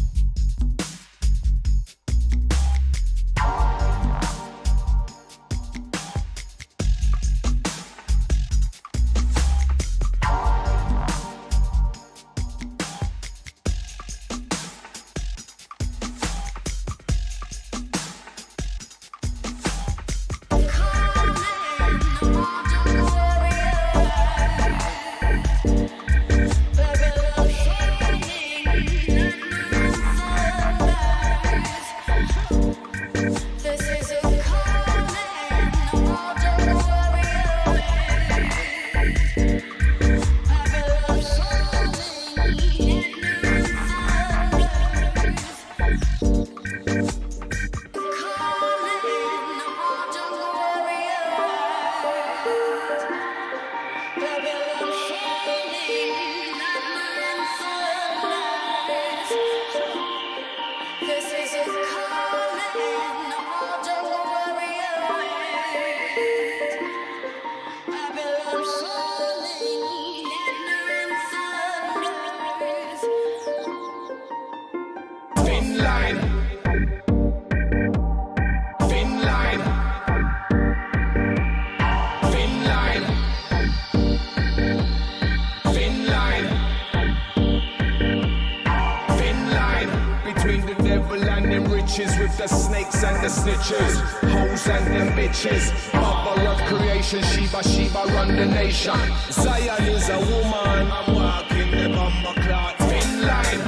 With the snakes and the snitches, hoes and them bitches. Mother of creation, Sheba run the nation. Zion is a woman, I'm walking the bomber clot. Thin line,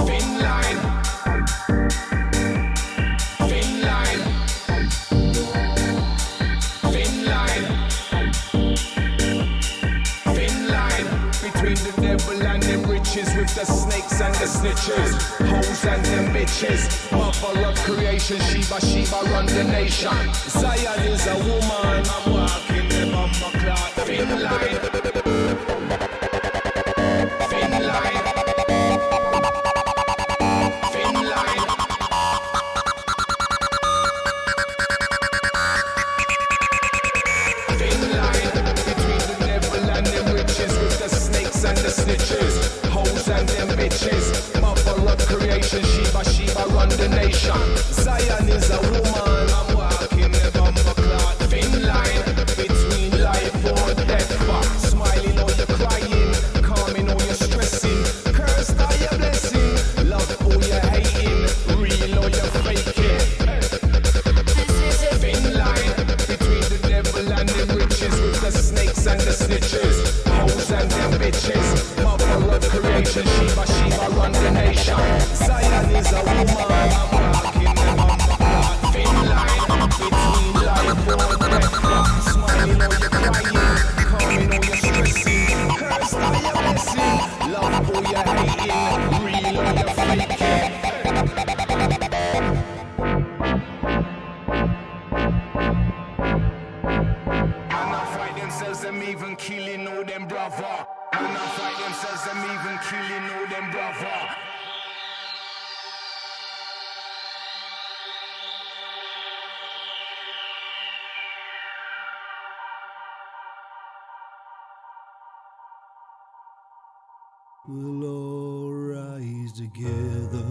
thin line, thin line, thin line, thin line. Between the devil and them riches, with the snakes and the snitches, hoes and them bitches. Mother of creation, Sheba run the nation. Zion is a woman, I'm walking the bomber clot. Thin line, thin line, thin line. Thin line, between the devil and them riches, with the snakes and the snitches, hoes and them bitches. Mother of creation, Sheba run the nation. Zion is a woman, I'm walking the bomber clot. Thin line, between life or death. Smiling or you're crying, calming or you're stressing. Cursed or you're blessing, love or you're hating, real or you're faking. Thin line, between the devil and the riches, with the snakes and the snitches, hoes and them bitches. Mother of creation, Sheba run the nation. Zion is a woman, I'm walking the bomber clot. Thin line, between life or death. Smiling or you're crying, calming or you're stressing. Cursed or you're blessing, love or you're hating, real or you're faking. And I fight themselves, them even killing all them brother. And I fight themselves, them even killing all them brother. We'll all rise together,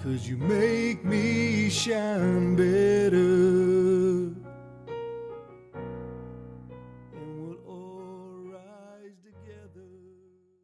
'cause you make me shine better.